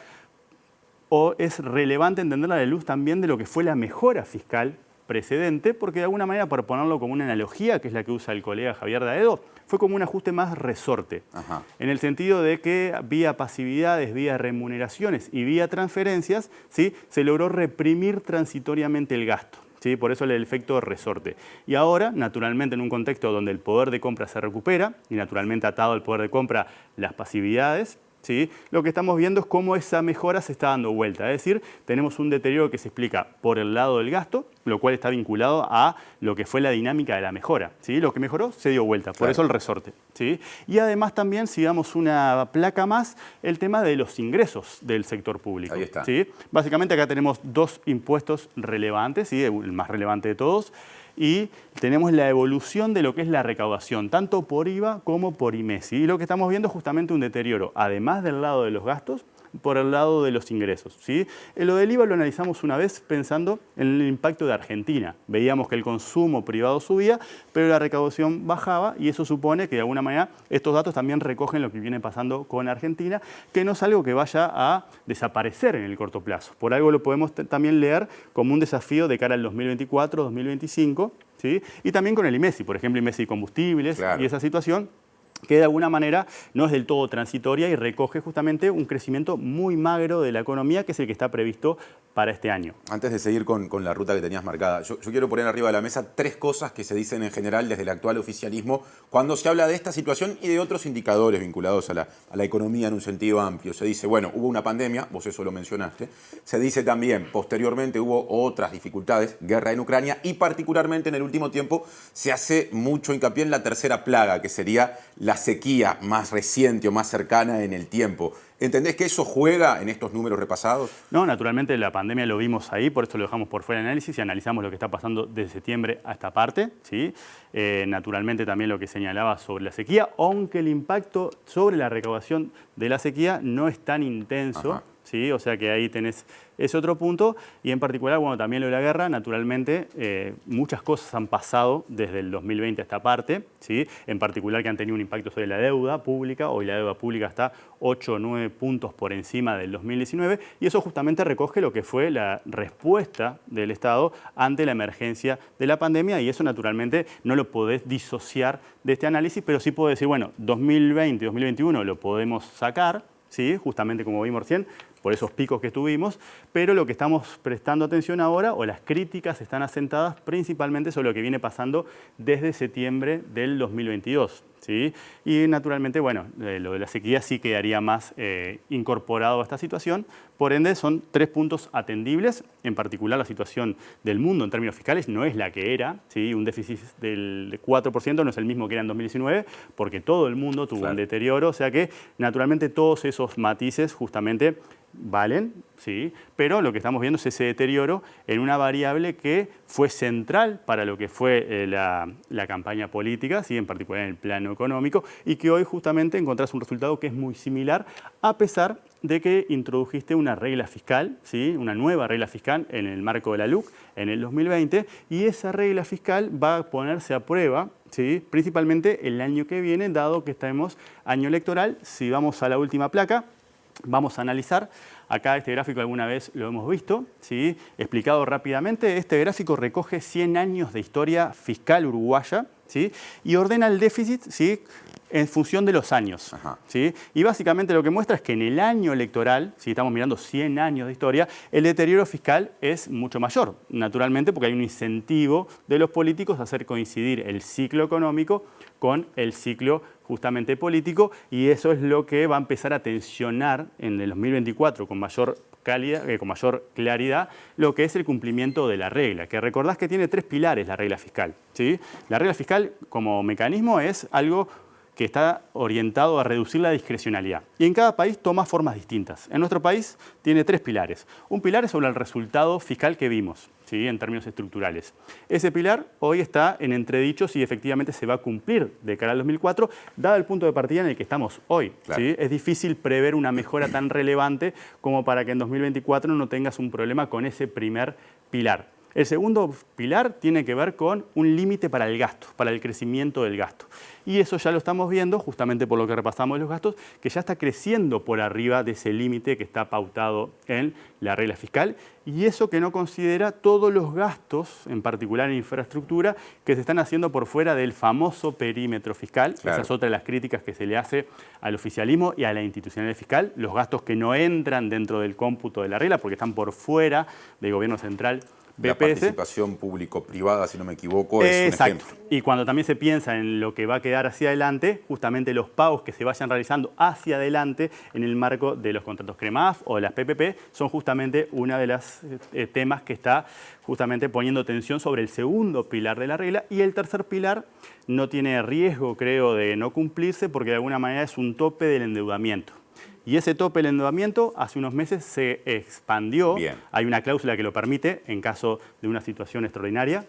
o es relevante entenderla a la luz también de lo que fue la mejora fiscal precedente, porque de alguna manera, para ponerlo como una analogía, que es la que usa el colega Javier Daedo, fue como un ajuste más resorte. Ajá. En el sentido de que vía pasividades, vía remuneraciones y vía transferencias, ¿sí? Se logró reprimir transitoriamente el gasto. ¿Sí? Por eso el efecto resorte. Y ahora, naturalmente, en un contexto donde el poder de compra se recupera, y naturalmente atado al poder de compra las pasividades, ¿sí? Lo que estamos viendo es cómo esa mejora se está dando vuelta. Es decir, tenemos un deterioro que se explica por el lado del gasto, lo cual está vinculado a lo que fue la dinámica de la mejora, ¿sí? Lo que mejoró se dio vuelta, por eso el resorte, ¿sí? Y además también, si damos una placa más, el tema de los ingresos del sector público. Ahí está. ¿Sí? Básicamente acá tenemos dos impuestos relevantes, ¿sí? El más relevante de todos, y tenemos la evolución de lo que es la recaudación, tanto por IVA como por IMESI. Y lo que estamos viendo es justamente un deterioro, además del lado de los gastos, por el lado de los ingresos, ¿sí? Lo del IVA lo analizamos una vez pensando en el impacto de Argentina. Veíamos que el consumo privado subía, pero la recaudación bajaba y eso supone que de alguna manera estos datos también recogen lo que viene pasando con Argentina, que no es algo que vaya a desaparecer en el corto plazo. Por algo lo podemos también leer como un desafío de cara al 2024, 2025, ¿sí? Y también con el IMESI, por ejemplo, IMESI combustibles y esa situación, que de alguna manera no es del todo transitoria y recoge justamente un crecimiento muy magro de la economía, que es el que está previsto para este año. Antes de seguir con la ruta que tenías marcada, yo quiero poner arriba de la mesa tres cosas que se dicen en general desde el actual oficialismo cuando se habla de esta situación y de otros indicadores vinculados a la economía en un sentido amplio. Se dice, bueno, hubo una pandemia, vos eso lo mencionaste. Se dice también, posteriormente hubo otras dificultades, guerra en Ucrania, y particularmente en el último tiempo se hace mucho hincapié en la tercera plaga, que sería la sequía más reciente o más cercana en el tiempo. ¿Entendés que eso juega en estos números repasados? No, naturalmente la pandemia lo vimos ahí, por eso lo dejamos por fuera del análisis y analizamos lo que está pasando desde septiembre a esta parte, ¿sí? Naturalmente también lo que señalaba sobre la sequía, aunque el impacto sobre la recaudación de la sequía no es tan intenso. Ajá. ¿Sí? O sea que ahí tenés ese otro punto y en particular, bueno, también lo de la guerra, naturalmente muchas cosas han pasado desde el 2020 a esta parte, ¿sí? En particular que han tenido un impacto sobre la deuda pública, hoy la deuda pública está 8 o 9 puntos por encima del 2019 y eso justamente recoge lo que fue la respuesta del Estado ante la emergencia de la pandemia y eso naturalmente no lo podés disociar de este análisis, pero sí puedo decir, bueno, 2020, 2021 lo podemos sacar, ¿sí? Justamente como vimos recién, por esos picos que tuvimos, pero lo que estamos prestando atención ahora, o las críticas están asentadas principalmente sobre lo que viene pasando desde septiembre del 2022. ¿sí? Y naturalmente, bueno, lo de la sequía sí quedaría más incorporado a esta situación. Por ende, son 3 puntos atendibles. En particular, la situación del mundo en términos fiscales no es la que era, ¿sí? Un déficit del 4% no es el mismo que era en 2019, porque todo el mundo tuvo un deterioro. O sea que, naturalmente, todos esos matices justamente valen, sí, pero lo que estamos viendo es ese deterioro en una variable que fue central para lo que fue la campaña política, sí, en particular en el plano económico, y que hoy justamente encontrás un resultado que es muy similar, a pesar de que introdujiste una regla fiscal, ¿sí? Una nueva regla fiscal en el marco de la LUC en el 2020, y esa regla fiscal va a ponerse a prueba, ¿sí? Principalmente el año que viene, dado que estamos año electoral. Si vamos a la última placa, vamos a analizar, acá este gráfico alguna vez lo hemos visto, ¿sí? Explicado rápidamente, este gráfico recoge 100 años de historia fiscal uruguaya, ¿sí? Y ordena el déficit, ¿sí? En función de los años, ¿sí? Y básicamente lo que muestra es que en el año electoral, si estamos mirando 100 años de historia, el deterioro fiscal es mucho mayor, naturalmente porque hay un incentivo de los políticos a hacer coincidir el ciclo económico con el ciclo justamente político, y eso es lo que va a empezar a tensionar en el 2024 con mayor claridad lo que es el cumplimiento de la regla, que recordás que tiene 3 pilares la regla fiscal, ¿sí? La regla fiscal como mecanismo es algo que está orientado a reducir la discrecionalidad. Y en cada país toma formas distintas. En nuestro país tiene 3 pilares. Un pilar es sobre el resultado fiscal que vimos, ¿sí? En términos estructurales. Ese pilar hoy está en entredicho si efectivamente se va a cumplir de cara al 2004, dado el punto de partida en el que estamos hoy, ¿sí? Es difícil prever una mejora tan relevante como para que en 2024 no tengas un problema con ese primer pilar. El segundo pilar tiene que ver con un límite para el gasto, para el crecimiento del gasto. Y eso ya lo estamos viendo, justamente por lo que repasamos de los gastos, que ya está creciendo por arriba de ese límite que está pautado en la regla fiscal. Y eso que no considera todos los gastos, en particular en infraestructura, que se están haciendo por fuera del famoso perímetro fiscal. Esa es otra de las críticas que se le hace al oficialismo y a la institucionalidad fiscal. Los gastos que no entran dentro del cómputo de la regla porque están por fuera del gobierno central. La participación público-privada, si no me equivoco, es un ejemplo. Y cuando también se piensa en lo que va a quedar hacia adelante, justamente los pagos que se vayan realizando hacia adelante en el marco de los contratos CREMAF o de las PPP son justamente una de las temas que está justamente poniendo tensión sobre el segundo pilar de la regla. Y el tercer pilar no tiene riesgo, creo, de no cumplirse porque de alguna manera es un tope del endeudamiento. Y ese tope del endeudamiento hace unos meses se expandió. Bien. Hay una cláusula que lo permite en caso de una situación extraordinaria,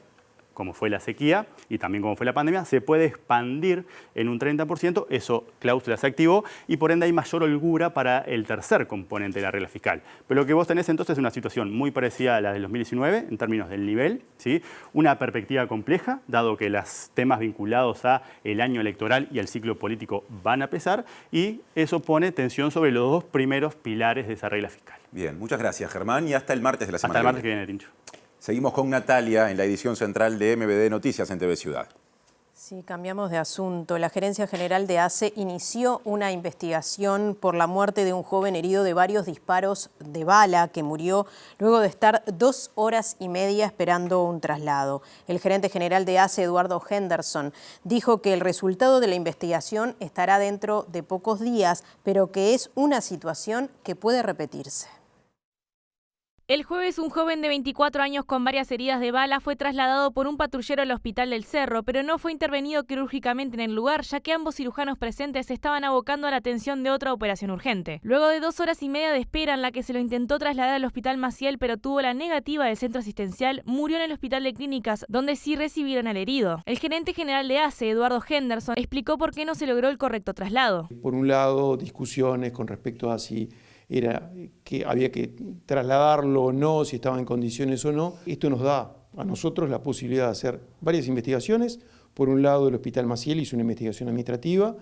como fue la sequía y también como fue la pandemia, se puede expandir en un 30%, eso cláusula se activó y por ende hay mayor holgura para el tercer componente de la regla fiscal. Pero lo que vos tenés entonces es una situación muy parecida a la del 2019 en términos del nivel, ¿sí? Una perspectiva compleja, dado que los temas vinculados a el año electoral y el ciclo político van a pesar y eso pone tensión sobre los 2 primeros pilares de esa regla fiscal. Bien, muchas gracias, Germán, y hasta el martes de la semana. Hasta el martes que viene, Tincho. Seguimos con Natalia en la edición central de MBD Noticias en TV Ciudad. Sí, cambiamos de asunto. La Gerencia General de ACE inició una investigación por la muerte de un joven herido de varios disparos de bala que murió luego de estar 2 horas y media esperando un traslado. El gerente general de ACE, Eduardo Henderson, dijo que el resultado de la investigación estará dentro de pocos días, pero que es una situación que puede repetirse. El jueves, un joven de 24 años con varias heridas de bala fue trasladado por un patrullero al Hospital del Cerro, pero no fue intervenido quirúrgicamente en el lugar, ya que ambos cirujanos presentes se estaban abocando a la atención de otra operación urgente. Luego de 2 horas y media de espera en la que se lo intentó trasladar al Hospital Maciel, pero tuvo la negativa del centro asistencial, murió en el Hospital de Clínicas, donde sí recibieron al herido. El gerente general de ACE, Eduardo Henderson, explicó por qué no se logró el correcto traslado. Por un lado, discusiones con respecto a si era que había que trasladarlo o no, si estaba en condiciones o no. Esto nos da a nosotros la posibilidad de hacer varias investigaciones. Por un lado, el Hospital Maciel hizo una investigación administrativa.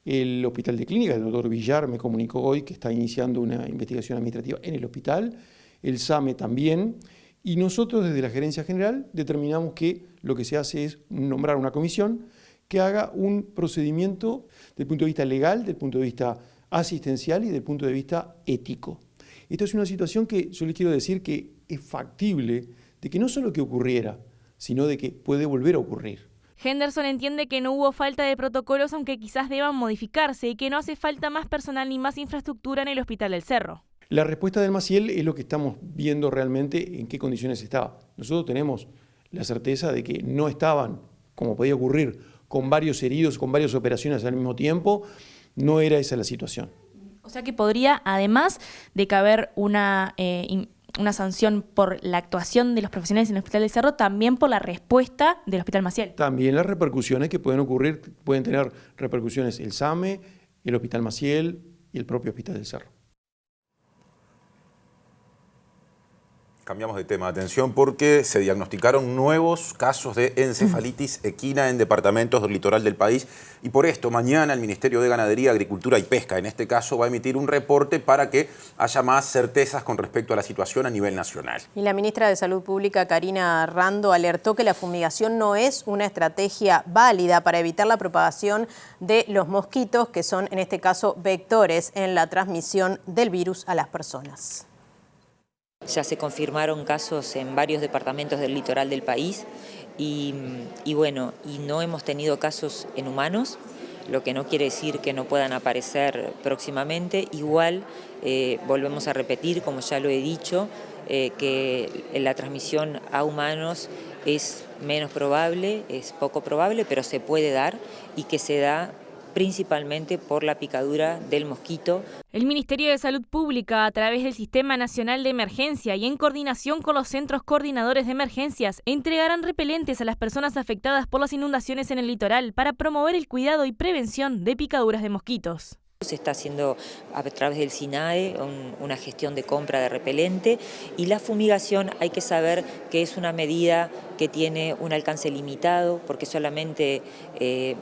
El Hospital de Clínicas, el doctor Villar me comunicó hoy que está iniciando una investigación administrativa en el hospital. El SAME también. Y nosotros desde la Gerencia General determinamos que lo que se hace es nombrar una comisión que haga un procedimiento desde el punto de vista legal, desde el punto de vista asistencial y desde el punto de vista ético. Esto es una situación que yo les quiero decir que es factible de que no solo que ocurriera, sino de que puede volver a ocurrir. Henderson entiende que no hubo falta de protocolos, aunque quizás deban modificarse, y que no hace falta más personal ni más infraestructura en el Hospital del Cerro. La respuesta del Maciel es lo que estamos viendo realmente en qué condiciones estaba. Nosotros tenemos la certeza de que no estaban, como podía ocurrir, con varios heridos, con varias operaciones al mismo tiempo. No era esa la situación. O sea que podría, además de que haber una sanción por la actuación de los profesionales en el Hospital del Cerro, también por la respuesta del Hospital Maciel. También las repercusiones que pueden ocurrir, pueden tener repercusiones el SAME, el Hospital Maciel y el propio Hospital del Cerro. Cambiamos de tema, atención, porque se diagnosticaron nuevos casos de encefalitis equina en departamentos del litoral del país y por esto mañana el Ministerio de Ganadería, Agricultura y Pesca, en este caso, va a emitir un reporte para que haya más certezas con respecto a la situación a nivel nacional. Y la ministra de Salud Pública, Karina Rando, alertó que la fumigación no es una estrategia válida para evitar la propagación de los mosquitos, que son en este caso vectores en la transmisión del virus a las personas. Ya se confirmaron casos en varios departamentos del litoral del país y no hemos tenido casos en humanos, lo que no quiere decir que no puedan aparecer próximamente. Igual volvemos a repetir, como ya lo he dicho, que la transmisión a humanos es menos probable, es poco probable, pero se puede dar y que se da principalmente por la picadura del mosquito. El Ministerio de Salud Pública, a través del Sistema Nacional de Emergencia y en coordinación con los centros coordinadores de emergencias, entregarán repelentes a las personas afectadas por las inundaciones en el litoral para promover el cuidado y prevención de picaduras de mosquitos. Se está haciendo a través del SINAE una gestión de compra de repelente y la fumigación hay que saber que es una medida que tiene un alcance limitado porque solamente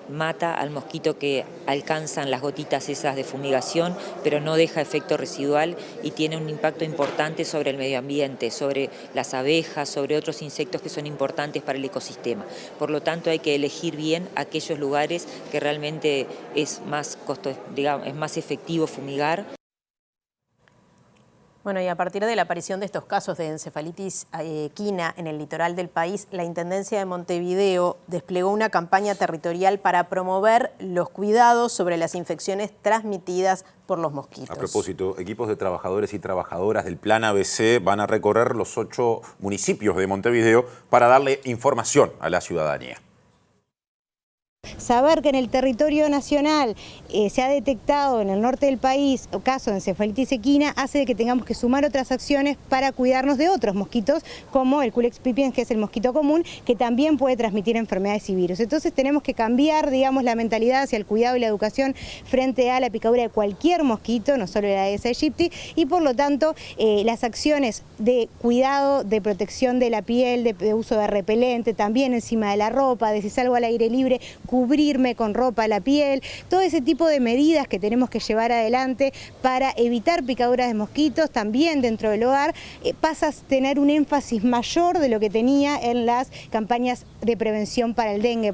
mata al mosquito que alcanzan las gotitas esas de fumigación, pero no deja efecto residual y tiene un impacto importante sobre el medio ambiente, sobre las abejas, sobre otros insectos que son importantes para el ecosistema. Por lo tanto hay que elegir bien aquellos lugares que realmente es más es más efectivo fumigar. Bueno, y a partir de la aparición de estos casos de encefalitis equina en el litoral del país, la Intendencia de Montevideo desplegó una campaña territorial para promover los cuidados sobre las infecciones transmitidas por los mosquitos. A propósito, equipos de trabajadores y trabajadoras del Plan ABC van a recorrer los 8 municipios de Montevideo para darle información a la ciudadanía. Saber que en el territorio nacional se ha detectado en el norte del país caso de encefalitis equina hace de que tengamos que sumar otras acciones para cuidarnos de otros mosquitos, como el Culex pipiens, que es el mosquito común, que también puede transmitir enfermedades y virus. Entonces tenemos que cambiar, digamos, la mentalidad hacia el cuidado y la educación frente a la picadura de cualquier mosquito, no solo la Aedes aegypti, y por lo tanto las acciones de cuidado, de protección de la piel, de uso de repelente, también encima de la ropa, de si salgo al aire libre, cubrirme con ropa la piel, todo ese tipo de medidas que tenemos que llevar adelante para evitar picaduras de mosquitos también dentro del hogar, pasa a tener un énfasis mayor de lo que tenía en las campañas de prevención para el dengue.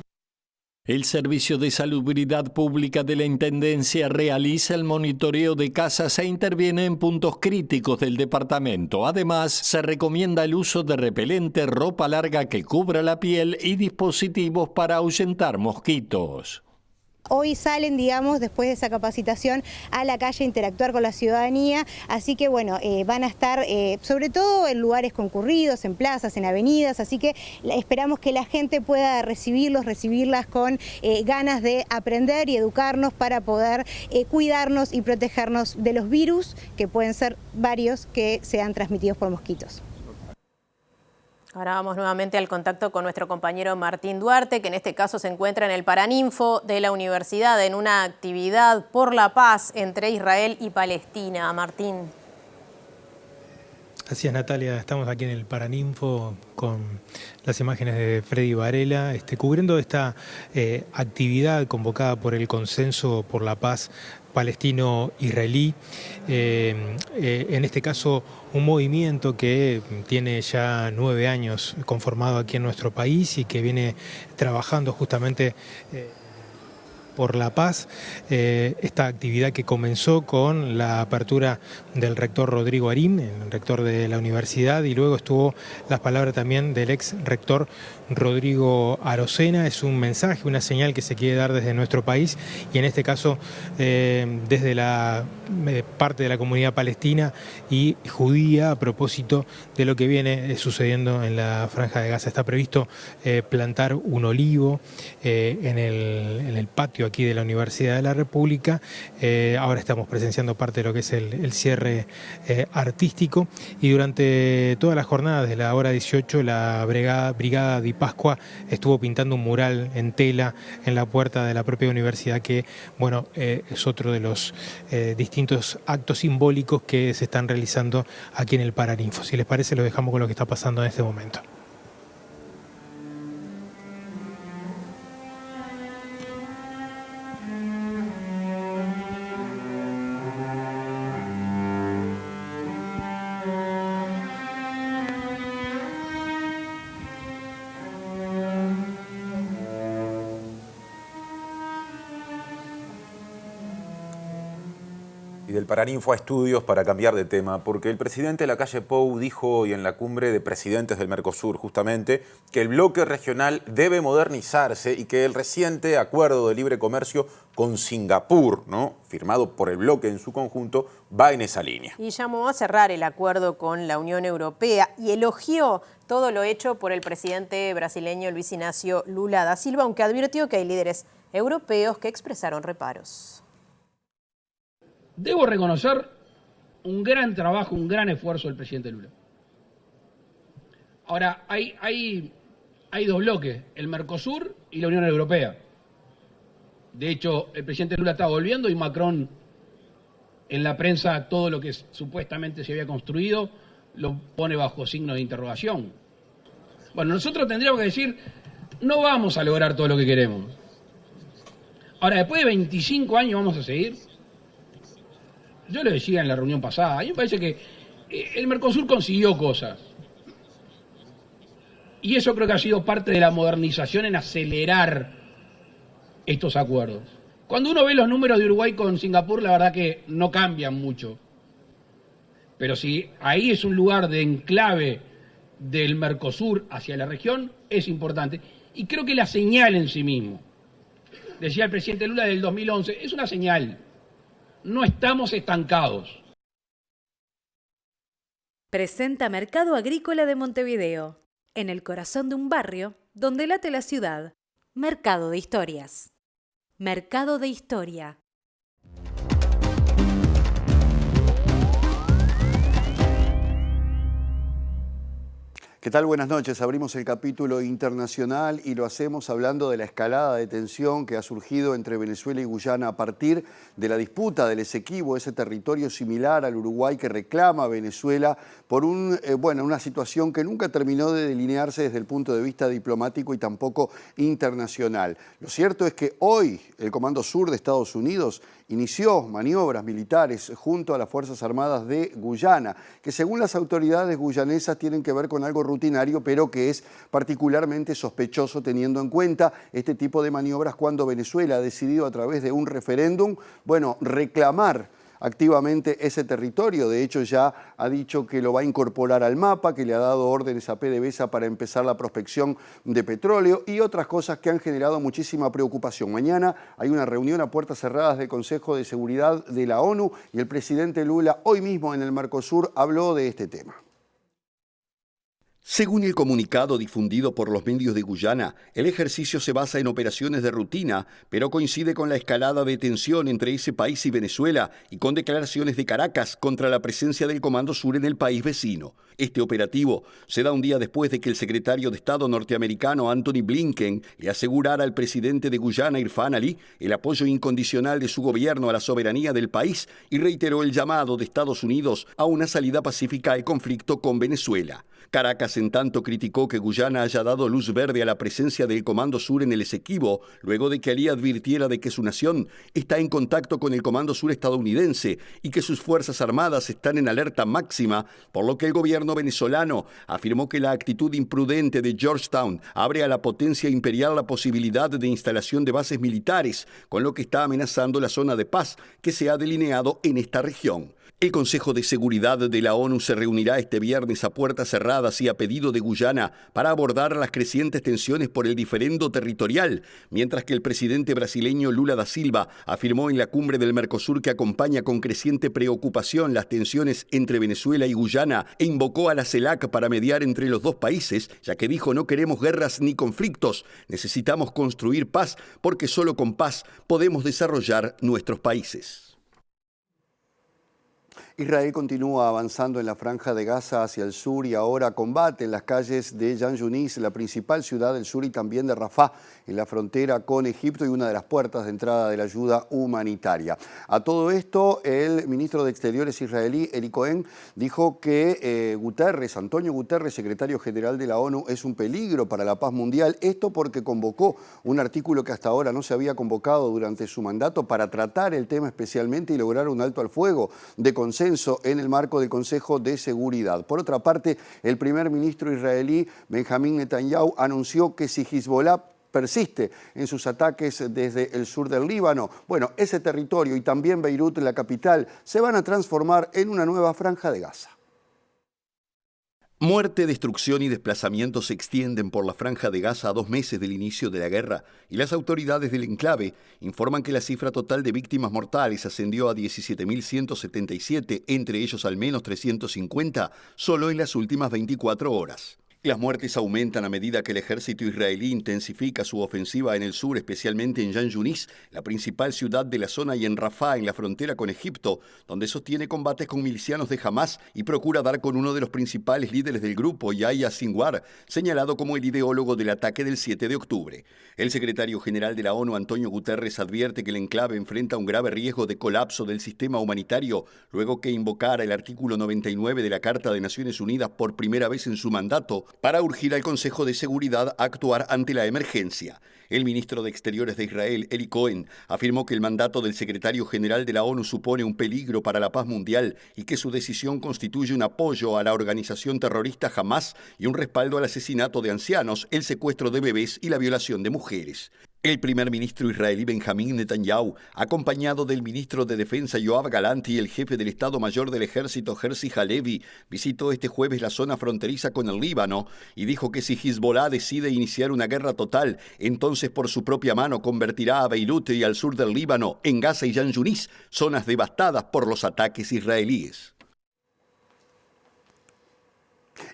El Servicio de Salubridad Pública de la Intendencia realiza el monitoreo de casas e interviene en puntos críticos del departamento. Además, se recomienda el uso de repelente, ropa larga que cubra la piel y dispositivos para ahuyentar mosquitos. Hoy salen, digamos, después de esa capacitación a la calle a interactuar con la ciudadanía, así que bueno, van a estar sobre todo en lugares concurridos, en plazas, en avenidas, así que esperamos que la gente pueda recibirlas con ganas de aprender y educarnos para poder cuidarnos y protegernos de los virus, que pueden ser varios que sean transmitidos por mosquitos. Ahora vamos nuevamente al contacto con nuestro compañero Martín Duarte, que en este caso se encuentra en el Paraninfo de la Universidad en una actividad por la paz entre Israel y Palestina. Martín. Así es, Natalia, estamos aquí en el Paraninfo con las imágenes de Freddy Varela, cubriendo esta actividad convocada por el Consenso por la Paz palestino-israelí, en este caso un movimiento que tiene ya 9 años conformado aquí en nuestro país y que viene trabajando justamente por la Paz, esta actividad que comenzó con la apertura del rector Rodrigo Arín, el rector de la universidad, y luego estuvo las palabras también del ex rector Rodrigo Arocena. Es un mensaje, una señal que se quiere dar desde nuestro país y en este caso desde la parte de la comunidad palestina y judía a propósito de lo que viene sucediendo en la Franja de Gaza. Está previsto plantar un olivo en el patio aquí de la Universidad de la República. Ahora estamos presenciando parte de lo que es el cierre artístico y durante todas las jornadas de la hora 18 la Brigada Di Pascua estuvo pintando un mural en tela en la puerta de la propia universidad que, bueno, es otro de los distintos actos simbólicos que se están realizando aquí en el Paraninfo. Si les parece, lo dejamos con lo que está pasando en este momento. Y del Paraninfo a estudios para cambiar de tema, porque el presidente Lacalle Pou dijo hoy en la cumbre de presidentes del Mercosur justamente que el bloque regional debe modernizarse y que el reciente acuerdo de libre comercio con Singapur, ¿no?, firmado por el bloque en su conjunto, va en esa línea. Y llamó a cerrar el acuerdo con la Unión Europea y elogió todo lo hecho por el presidente brasileño Luis Ignacio Lula da Silva, aunque advirtió que hay líderes europeos que expresaron reparos. Debo reconocer un gran trabajo, un gran esfuerzo del presidente Lula. Ahora, hay dos bloques, el Mercosur y la Unión Europea. De hecho, el presidente Lula está volviendo y Macron, en la prensa, todo lo que supuestamente se había construido, lo pone bajo signo de interrogación. Bueno, nosotros tendríamos que decir, no vamos a lograr todo lo que queremos. Ahora, después de 25 años vamos a seguir. Yo lo decía en la reunión pasada, a mí me parece que el Mercosur consiguió cosas. Y eso creo que ha sido parte de la modernización en acelerar estos acuerdos. Cuando uno ve los números de Uruguay con Singapur, la verdad que no cambian mucho. Pero si ahí es un lugar de enclave del Mercosur hacia la región, es importante. Y creo que la señal en sí mismo, decía el presidente Lula del 2011, es una señal. No estamos estancados. Presenta Mercado Agrícola de Montevideo, en el corazón de un barrio donde late la ciudad. Mercado de Historias. Mercado de Historia. ¿Qué tal? Buenas noches. Abrimos el capítulo internacional y lo hacemos hablando de la escalada de tensión que ha surgido entre Venezuela y Guyana a partir de la disputa del Esequibo, ese territorio similar al Uruguay que reclama Venezuela por una situación que nunca terminó de delinearse desde el punto de vista diplomático y tampoco internacional. Lo cierto es que hoy el Comando Sur de Estados Unidos inició maniobras militares junto a las Fuerzas Armadas de Guyana, que según las autoridades guyanesas tienen que ver con algo rutinario, pero que es particularmente sospechoso teniendo en cuenta este tipo de maniobras cuando Venezuela ha decidido a través de un referéndum, reclamar activamente ese territorio. De hecho, ya ha dicho que lo va a incorporar al mapa, que le ha dado órdenes a PDVSA para empezar la prospección de petróleo y otras cosas que han generado muchísima preocupación. Mañana hay una reunión a puertas cerradas del Consejo de Seguridad de la ONU y el presidente Lula hoy mismo en el Mercosur habló de este tema. Según el comunicado difundido por los medios de Guyana, el ejercicio se basa en operaciones de rutina, pero coincide con la escalada de tensión entre ese país y Venezuela y con declaraciones de Caracas contra la presencia del Comando Sur en el país vecino. Este operativo se da un día después de que el secretario de Estado norteamericano Anthony Blinken le asegurara al presidente de Guyana, Irfan Ali, el apoyo incondicional de su gobierno a la soberanía del país y reiteró el llamado de Estados Unidos a una salida pacífica al conflicto con Venezuela. Caracas, en tanto, criticó que Guyana haya dado luz verde a la presencia del Comando Sur en el Esequibo, luego de que allí advirtiera de que su nación está en contacto con el Comando Sur estadounidense y que sus Fuerzas Armadas están en alerta máxima, por lo que el gobierno venezolano afirmó que la actitud imprudente de Georgetown abre a la potencia imperial la posibilidad de instalación de bases militares, con lo que está amenazando la zona de paz que se ha delineado en esta región. El Consejo de Seguridad de la ONU se reunirá este viernes a puertas cerradas y a pedido de Guyana para abordar las crecientes tensiones por el diferendo territorial, mientras que el presidente brasileño Lula da Silva afirmó en la cumbre del Mercosur que acompaña con creciente preocupación las tensiones entre Venezuela y Guyana e invocó a la CELAC para mediar entre los dos países, ya que dijo: no queremos guerras ni conflictos, necesitamos construir paz porque solo con paz podemos desarrollar nuestros países. Israel continúa avanzando en la franja de Gaza hacia el sur y ahora combate en las calles de Khan Yunis, la principal ciudad del sur, y también de Rafah, en la frontera con Egipto y una de las puertas de entrada de la ayuda humanitaria. A todo esto, el ministro de Exteriores israelí, Eli Cohen, dijo que Antonio Guterres, secretario general de la ONU, es un peligro para la paz mundial. Esto porque convocó un artículo que hasta ahora no se había convocado durante su mandato para tratar el tema especialmente y lograr un alto al fuego de consenso en el marco del Consejo de Seguridad. Por otra parte, el primer ministro israelí, Benjamín Netanyahu, anunció que si Hezbollah persiste en sus ataques desde el sur del Líbano, bueno, ese territorio y también Beirut, la capital, se van a transformar en una nueva franja de Gaza. Muerte, destrucción y desplazamiento se extienden por la franja de Gaza a 2 meses del inicio de la guerra y las autoridades del enclave informan que la cifra total de víctimas mortales ascendió a 17.177, entre ellos al menos 350, solo en las últimas 24 horas. Las muertes aumentan a medida que el ejército israelí intensifica su ofensiva en el sur, especialmente en Khan Yunis, la principal ciudad de la zona, y en Rafah, en la frontera con Egipto, donde sostiene combates con milicianos de Hamas y procura dar con uno de los principales líderes del grupo, Yahya Sinwar, señalado como el ideólogo del ataque del 7 de octubre. El secretario general de la ONU, Antonio Guterres, advierte que el enclave enfrenta un grave riesgo de colapso del sistema humanitario luego que invocara el artículo 99 de la Carta de Naciones Unidas por primera vez en su mandato para urgir al Consejo de Seguridad a actuar ante la emergencia. El ministro de Exteriores de Israel, Eli Cohen, afirmó que el mandato del secretario general de la ONU supone un peligro para la paz mundial y que su decisión constituye un apoyo a la organización terrorista Hamas y un respaldo al asesinato de ancianos, el secuestro de bebés y la violación de mujeres. El primer ministro israelí Benjamín Netanyahu, acompañado del ministro de Defensa Yoav Gallant y el jefe del Estado Mayor del Ejército Herzi Halevi, visitó este jueves la zona fronteriza con el Líbano y dijo que si Hezbollah decide iniciar una guerra total, entonces por su propia mano convertirá a Beirut y al sur del Líbano, en Gaza y Khan Yunis, zonas devastadas por los ataques israelíes.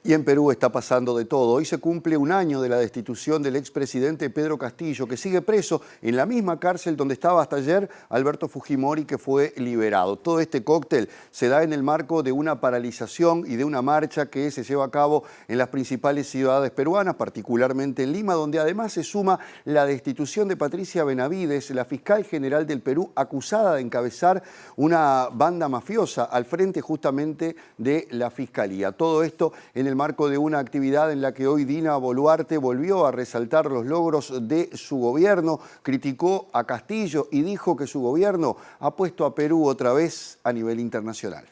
Y en Perú está pasando de todo. Hoy se cumple un año de la destitución del expresidente Pedro Castillo, que sigue preso en la misma cárcel donde estaba hasta ayer Alberto Fujimori, que fue liberado. Todo este cóctel se da en el marco de una paralización y de una marcha que se lleva a cabo en las principales ciudades peruanas, particularmente en Lima, donde además se suma la destitución de Patricia Benavides, la fiscal general del Perú, acusada de encabezar una banda mafiosa al frente justamente de la Fiscalía. Todo esto en el marco de una actividad en la que hoy Dina Boluarte volvió a resaltar los logros de su gobierno, criticó a Castillo y dijo que su gobierno ha puesto a Perú otra vez a nivel internacional.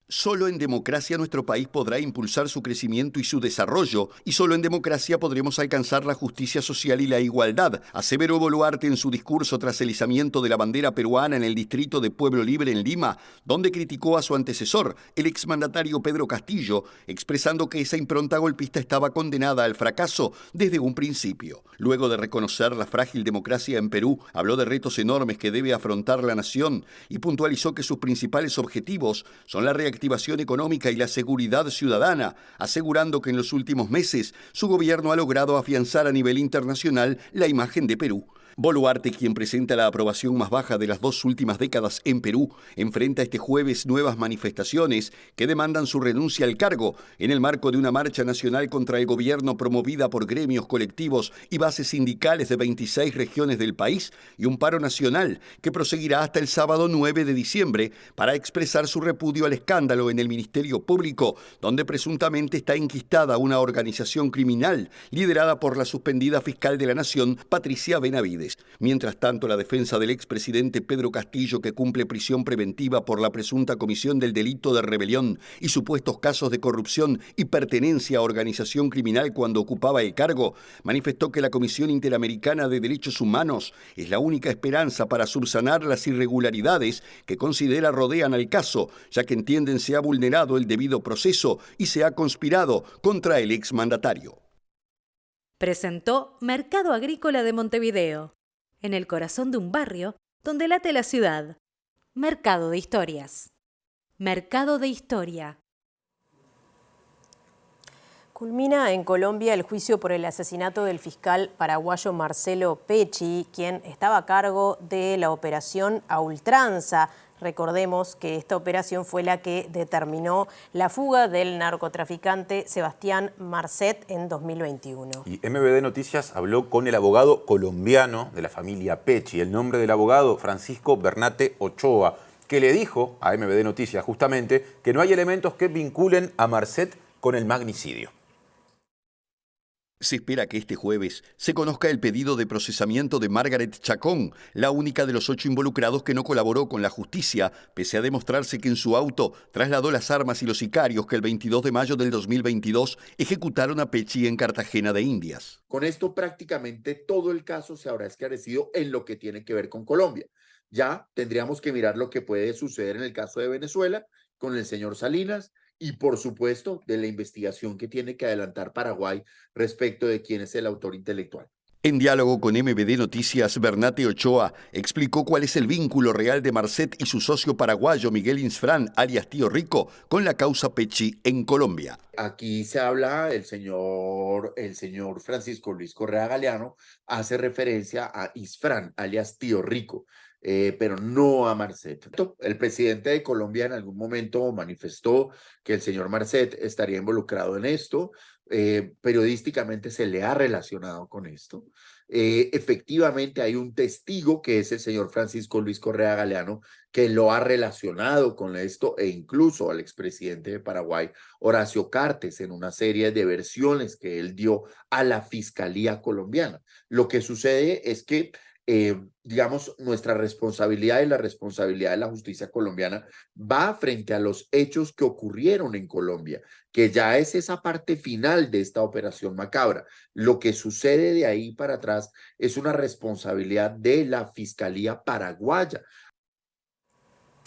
Solo en democracia nuestro país podrá impulsar su crecimiento y su desarrollo, y solo en democracia podremos alcanzar la justicia social y la igualdad, aseveró Boluarte en su discurso tras el izamiento de la bandera peruana en el distrito de Pueblo Libre en Lima, donde criticó a su antecesor, el exmandatario Pedro Castillo, expresando que esa impronta golpista estaba condenada al fracaso desde un principio. Luego de reconocer la frágil democracia en Perú, habló de retos enormes que debe afrontar la nación y puntualizó que sus principales objetivos son la reactivación económica y la seguridad ciudadana, asegurando que en los últimos meses su gobierno ha logrado afianzar a nivel internacional la imagen de Perú. Boluarte, quien presenta la aprobación más baja de las 2 últimas décadas en Perú, enfrenta este jueves nuevas manifestaciones que demandan su renuncia al cargo en el marco de una marcha nacional contra el gobierno promovida por gremios colectivos y bases sindicales de 26 regiones del país y un paro nacional que proseguirá hasta el sábado 9 de diciembre para expresar su repudio al escándalo en el Ministerio Público, donde presuntamente está enquistada una organización criminal liderada por la suspendida fiscal de la Nación, Patricia Benavides. Mientras tanto, la defensa del expresidente Pedro Castillo, que cumple prisión preventiva por la presunta comisión del delito de rebelión y supuestos casos de corrupción y pertenencia a organización criminal cuando ocupaba el cargo, manifestó que la Comisión Interamericana de Derechos Humanos es la única esperanza para subsanar las irregularidades que considera rodean al caso, ya que entienden se ha vulnerado el debido proceso y se ha conspirado contra el exmandatario. Presentó Mercado Agrícola de Montevideo, en el corazón de un barrio donde late la ciudad. Mercado de Historias. Mercado de Historia. Culmina en Colombia el juicio por el asesinato del fiscal paraguayo Marcelo Pecci, quien estaba a cargo de la operación A Ultranza. Recordemos que esta operación fue la que determinó la fuga del narcotraficante Sebastián Marcet en 2021. Y MBD Noticias habló con el abogado colombiano de la familia Pecci. El nombre del abogado, Francisco Bernate Ochoa, que le dijo a MBD Noticias justamente que no hay elementos que vinculen a Marcet con el magnicidio. Se espera que este jueves se conozca el pedido de procesamiento de Margaret Chacón, la única de los 8 involucrados que no colaboró con la justicia, pese a demostrarse que en su auto trasladó las armas y los sicarios que el 22 de mayo del 2022 ejecutaron a Pecci en Cartagena de Indias. Con esto prácticamente todo el caso se habrá esclarecido en lo que tiene que ver con Colombia. Ya tendríamos que mirar lo que puede suceder en el caso de Venezuela con el señor Salinas, y por supuesto de la investigación que tiene que adelantar Paraguay respecto de quién es el autor intelectual. En diálogo con MBD Noticias, Bernate Ochoa explicó cuál es el vínculo real de Marcet y su socio paraguayo Miguel Insfrán, alias Tío Rico, con la causa Pecci en Colombia. Aquí se habla, el señor Francisco Luis Correa Galeano hace referencia a Insfrán, alias Tío Rico. Pero no a Marcet. El presidente de Colombia en algún momento manifestó que el señor Marcet estaría involucrado en esto, periodísticamente se le ha relacionado con esto. Efectivamente hay un testigo que es el señor Francisco Luis Correa Galeano que lo ha relacionado con esto e incluso al expresidente de Paraguay, Horacio Cartes, en una serie de versiones que él dio a la Fiscalía colombiana. Lo que sucede es que digamos, nuestra responsabilidad y la responsabilidad de la justicia colombiana va frente a los hechos que ocurrieron en Colombia, que ya es esa parte final de esta operación macabra. Lo que sucede de ahí para atrás es una responsabilidad de la Fiscalía paraguaya.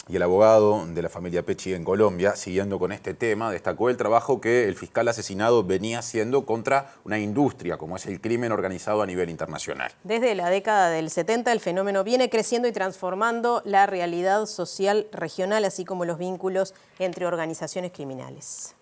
Y el abogado de la familia Pecci en Colombia, siguiendo con este tema, destacó el trabajo que el fiscal asesinado venía haciendo contra una industria como es el crimen organizado a nivel internacional. Desde la década del 70 el fenómeno viene creciendo y transformando la realidad social regional, así como los vínculos entre organizaciones criminales.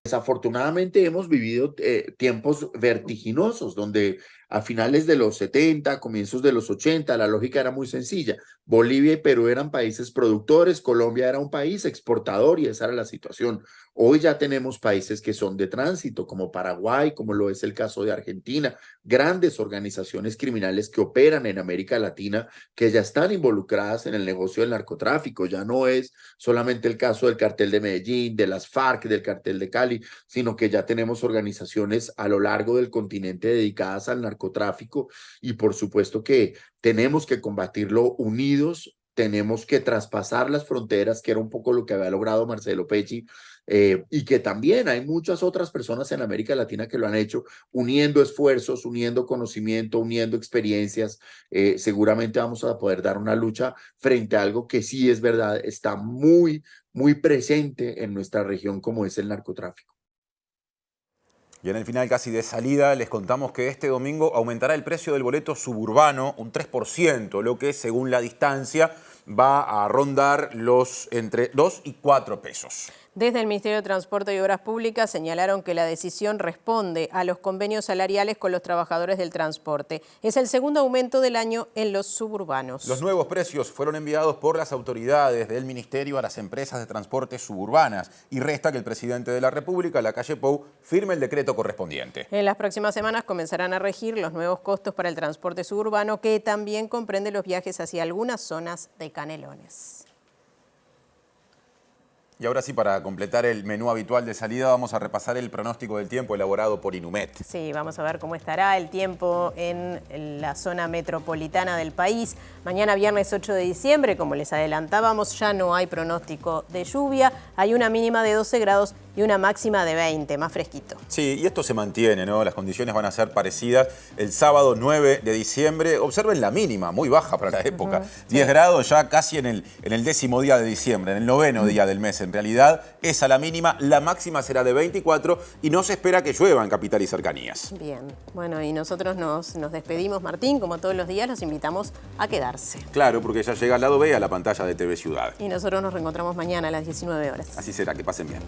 Desafortunadamente hemos vivido tiempos vertiginosos donde a finales de los 70, comienzos de los 80, la lógica era muy sencilla. Bolivia y Perú eran países productores, Colombia era un país exportador y esa era la situación. Hoy ya tenemos países que son de tránsito, como Paraguay, como lo es el caso de Argentina, grandes organizaciones criminales que operan en América Latina, que ya están involucradas en el negocio del narcotráfico. Ya no es solamente el caso del cartel de Medellín, de las FARC, del cartel de Cali, sino que ya tenemos organizaciones a lo largo del continente dedicadas al narcotráfico y por supuesto que tenemos que combatirlo unidos, tenemos que traspasar las fronteras, que era un poco lo que había logrado Marcelo Pecci, y que también hay muchas otras personas en América Latina que lo han hecho, uniendo esfuerzos, uniendo conocimiento, uniendo experiencias. Seguramente vamos a poder dar una lucha frente a algo que sí es verdad, está muy, muy presente en nuestra región como es el narcotráfico. Y en el final casi de salida les contamos que este domingo aumentará el precio del boleto suburbano un 3%, lo que según la distancia va a rondar los entre 2 y 4 pesos. Desde el Ministerio de Transporte y Obras Públicas señalaron que la decisión responde a los convenios salariales con los trabajadores del transporte. Es el segundo aumento del año en los suburbanos. Los nuevos precios fueron enviados por las autoridades del Ministerio a las empresas de transporte suburbanas y resta que el presidente de la República, Lacalle Pou, firme el decreto correspondiente. En las próximas semanas comenzarán a regir los nuevos costos para el transporte suburbano, que también comprende los viajes hacia algunas zonas de Canelones. Y ahora sí, para completar el menú habitual de salida, vamos a repasar el pronóstico del tiempo elaborado por Inumet. Sí, vamos a ver cómo estará el tiempo en la zona metropolitana del país. Mañana viernes 8 de diciembre, como les adelantábamos, ya no hay pronóstico de lluvia. Hay una mínima de 12 grados y una máxima de 20, más fresquito. Sí, y esto se mantiene, ¿no? Las condiciones van a ser parecidas. El sábado 9 de diciembre, observen la mínima, muy baja para la época. 10 grados ya casi en el 10º día de diciembre, en el 9º día del mes. En realidad, esa la mínima, la máxima será de 24 y no se espera que llueva en capital y cercanías. Bien, bueno, y nosotros nos despedimos, Martín. Como todos los días, los invitamos a quedarse. Claro, porque ya llega al lado B a la pantalla de TV Ciudad. Y nosotros nos reencontramos mañana a las 19 horas. Así será, que pasen bien.